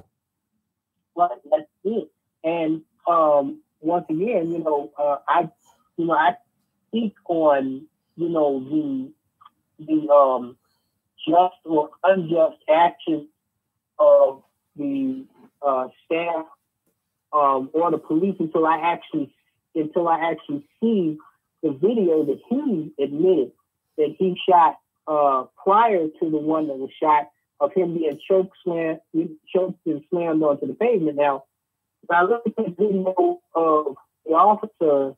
Well, that's it. And once again, I speak on the just or unjust action of the staff or the police until I actually see the video that he admitted that he shot prior to the one that was shot of him being choked and slammed onto the pavement. Now, if I look at the video of the officer,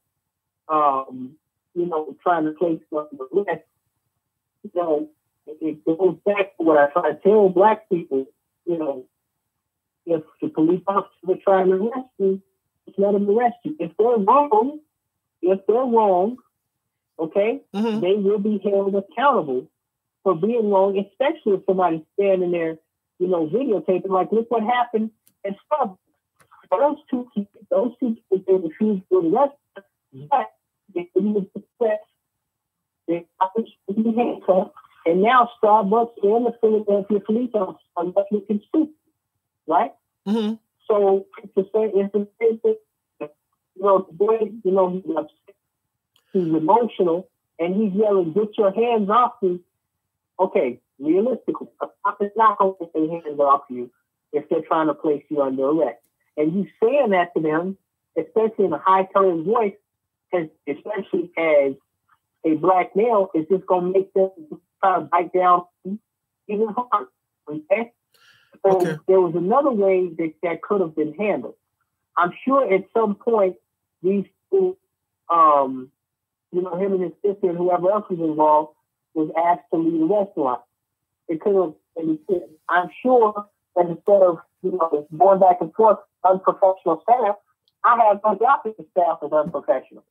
trying to place the arrest, it goes back to what I try to tell Black people, if the police officers are trying to arrest you, just let them arrest you. If they're wrong, okay, they will be held accountable for being wrong, especially if somebody's standing there, videotaping, like, look what happened and stuff. Those two people, they refused to arrest them, but they didn't success. They be handcuffed. And now Starbucks and the Philadelphia police are looking stupid, right? So to say, the boy, he's upset, he's emotional, and he's yelling, "Get your hands off me!" Okay, realistically, a cop is not going to get their hands off you if they're trying to place you under arrest. And you saying that to them, especially in a high-toned voice, especially as a Black male, is just going to make them try to bite down even harder. Okay? So there was another way that could have been handled. I'm sure at some point these two, him and his sister and whoever else was involved was asked to leave the restaurant. It could have. I'm sure that instead of going back and forth, unprofessional staff, I have no doubt that the staff was unprofessional.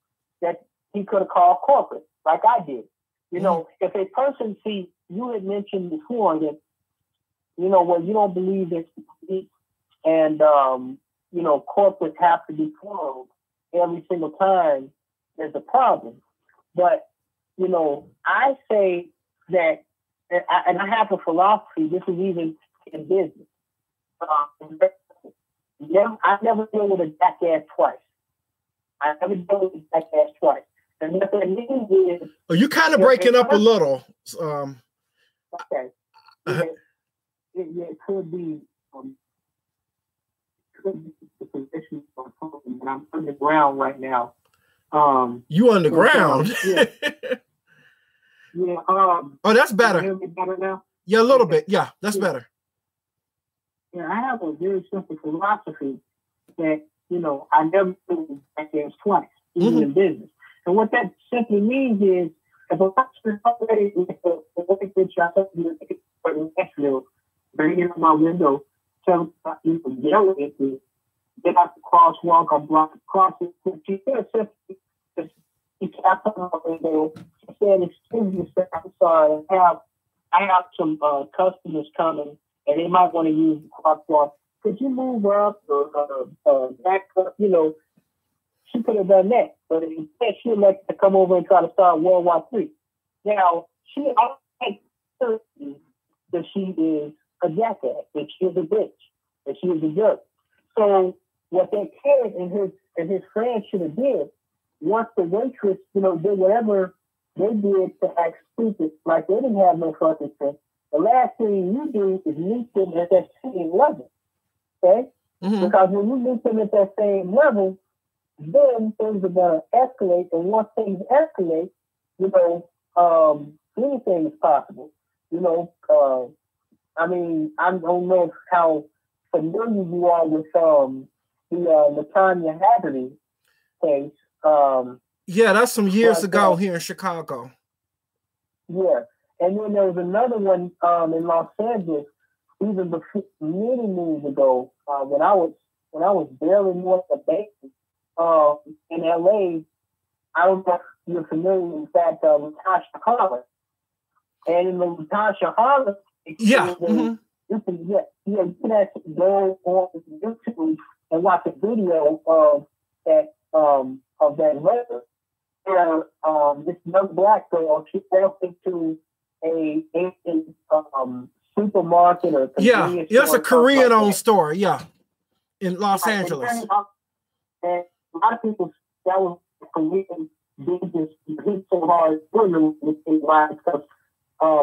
That he could have called corporate like I did. If a person, you had mentioned before that, you don't believe that police and, corporate have to be called every single time there's a problem. But, I say that, and I have a philosophy, this is even in business. I never deal with a jackass twice. And what that means is... Oh, you kind of breaking up a little. Okay. It could be the position of home, but I'm underground right now. You underground? Yeah. Oh, that's better. Can you hear me better now? Yeah, a little bit. Yeah, that's better. Yeah, I have a very simple philosophy that, I never do jackass twice, even in business. And what that simply means is, if a person already bring it on my window, tell you to yell at me, get out the crosswalk or block the crossing. She said simply, he tapped on my window. She said, "Excuse me, sir, I'm sorry. I have some customers coming, and they might want to use the crosswalk. Could you move up or back up?" She could have done that. but instead she elected to come over and try to start World War III. Now, she always that she is a jackass, that she is a bitch, that she is a jerk. So what that kid and his friends should have did, once the waitress, did whatever they did to act stupid, like they didn't have no fucking sense, the last thing you do is meet them at that same level. Okay? Mm-hmm. Because when you meet them at that same level, then things are going to escalate. And once things escalate, anything is possible. I don't know how familiar you are with the LaTanya Haverty case. Yeah, that's some years ago here in Chicago. Yeah. And then there was another one in Los Angeles, even many moons ago, when I was barely more than a baby in LA. I don't know if you're familiar with that Latasha Harless. And in the Latasha Harless, yeah. You can actually go on YouTube and watch a video of that letter. Where this young black girl, she walked into a supermarket or it's a Korean-owned store, in Los Angeles. And a lot of people, that was Korean business hit so hard because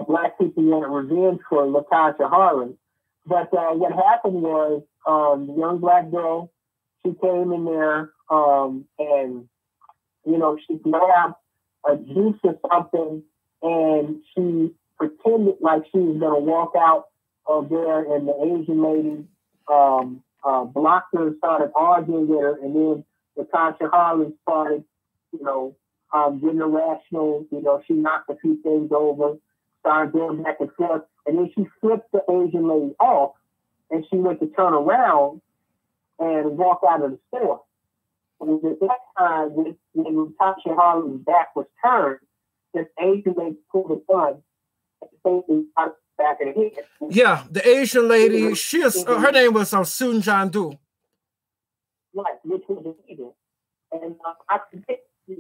black people wanted revenge for Latasha Harless. But what happened was the young black girl, she came in there and she grabbed a juice or something, and she pretended like she was going to walk out of there, and the Asian lady blocked her and started arguing with her, and then Latasha Harless started, getting irrational. She knocked a few things over, started going back and forth, and then she flipped the Asian lady off, and she went to turn around and walk out of the store. And at that time, when Latasha Harless' back was turned, this Asian lady pulled a gun and basically got back of the head. Yeah, the Asian lady, her name was Soon Jan-do. Right, which was a leader. And I forget,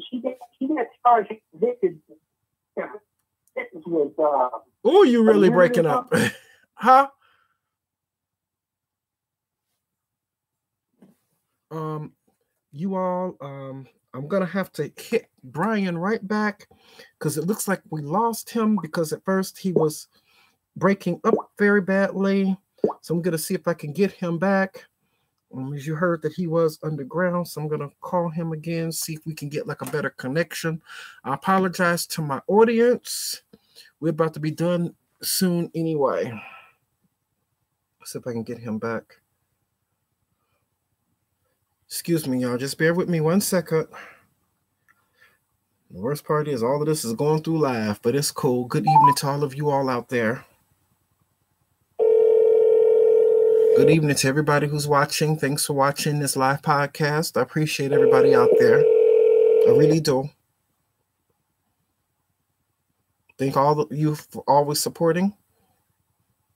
she got charged with this was oh, you really breaking up. Huh? You all, I'm gonna have to hit Brian right back because it looks like we lost him because at first he was breaking up very badly. So I'm gonna see if I can get him back. As you heard that he was underground, so I'm gonna call him again, see if we can get like a better connection. I apologize to my audience. We're about to be done soon anyway. Let's see if I can get him back. Excuse me, y'all. Just bear with me 1 second. The worst part is all of this is going through live, but it's cool. Good evening to all of you all out there. Good evening to everybody who's watching. Thanks for watching this live podcast. I appreciate everybody out there. I really do. Thank all of you for always supporting.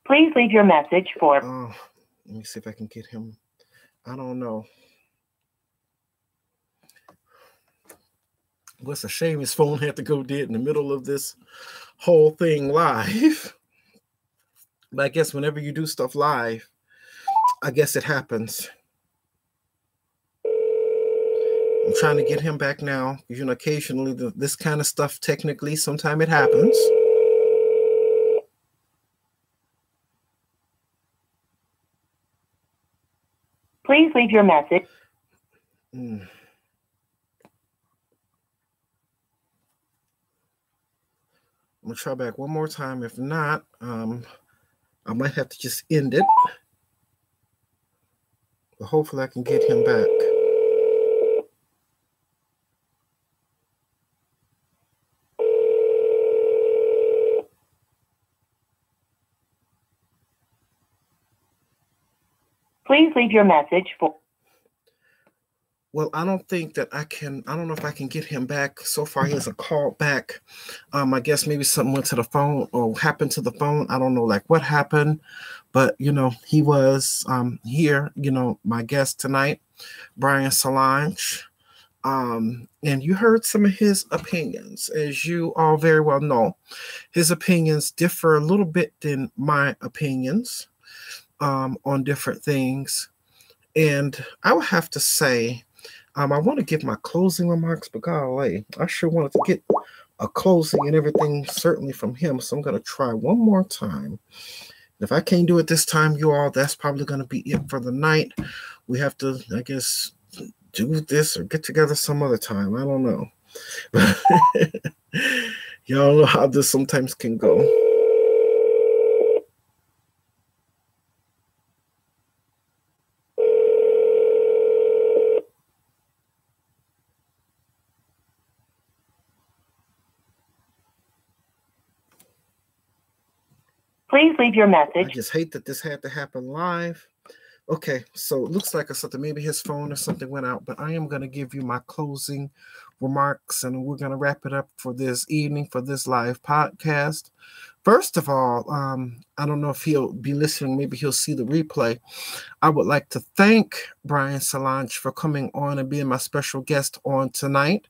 Please leave your message for... let me see if I can get him. I don't know. What's a shame his phone had to go dead in the middle of this whole thing live. But I guess whenever you do stuff live, I guess it happens. I'm trying to get him back now. Occasionally this kind of stuff, technically, sometimes it happens. Please leave your message. I'm going to try back one more time. If not, I might have to just end it. But hopefully I can get him back. Please leave your message for... Well, I don't think that I can. I don't know if I can get him back. So far, he hasn't called back. I guess maybe something went to the phone or happened to the phone. I don't know, like what happened. But, he was here, my guest tonight, Brian Solange. And you heard some of his opinions. As you all very well know, his opinions differ a little bit than my opinions on different things. And I would have to say, I want to give my closing remarks, but golly, I sure wanted to get a closing and everything, certainly from him. So I'm going to try one more time. If I can't do it this time, you all, that's probably going to be it for the night. We have to, I guess, do this or get together some other time. I don't know. Y'all know how this sometimes can go. Please leave your message. I just hate that this had to happen live. Okay, so it looks like something, maybe his phone or something went out, but I am going to give you my closing remarks, and we're going to wrap it up for this evening, for this live podcast. First of all, I don't know if he'll be listening. Maybe he'll see the replay. I would like to thank Brian Solange for coming on and being my special guest on tonight.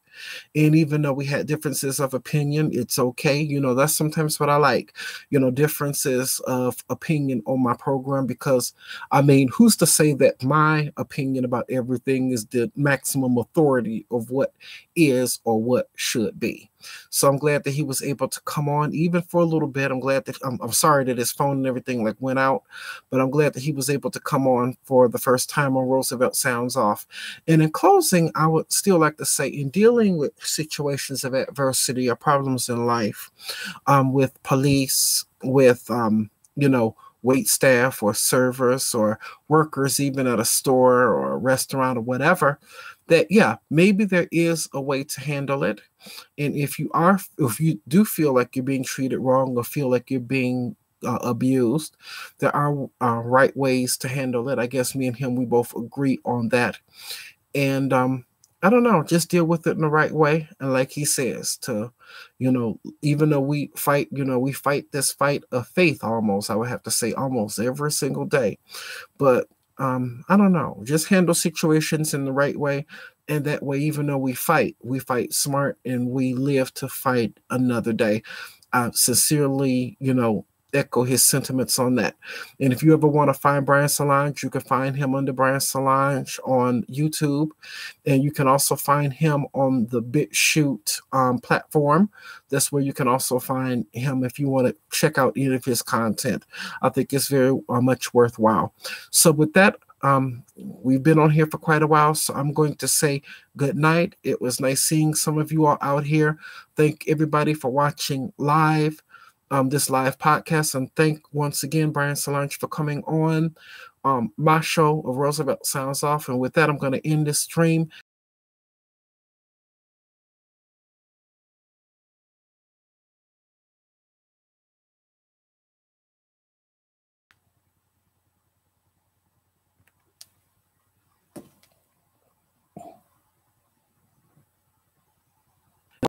And even though we had differences of opinion, it's okay. You know, that's sometimes what I like, you know, differences of opinion on my program, because, I mean, who's to say that my opinion about everything is the maximum authority of what is or what should be? So I'm glad that he was able to come on even for a little bit. I'm glad that I'm sorry that his phone and everything like went out, but I'm glad that he was able to come on for the first time on Roosevelt Sounds Off. And in closing, I would still like to say, in dealing with situations of adversity or problems in life, with police, with you know, wait staff or servers or workers, even at a store or a restaurant or whatever, that yeah, maybe there is a way to handle it. And if you do feel like you're being treated wrong or feel like you're being abused, there are right ways to handle it. I guess me and him, we both agree on that. And I don't know, just deal with it in the right way. And like he says, to, you know, even though we fight, you know, we fight this fight of faith almost, I would have to say almost every single day. But I don't know, just handle situations in the right way. And that way, even though we fight smart, and we live to fight another day. I sincerely, you know, echo his sentiments on that. And if you ever want to find Brian Solange, you can find him under Brian Solange on YouTube. And you can also find him on the BitChute platform. That's where you can also find him if you want to check out any of his content. I think it's very much worthwhile. So with that, we've been on here for quite a while, so I'm going to say good night. It was nice seeing some of you all out here. Thank everybody for watching live, this live podcast, and thank once again Brian Solange for coming on my show of Roosevelt Sounds Off. And with that, I'm going to end this stream.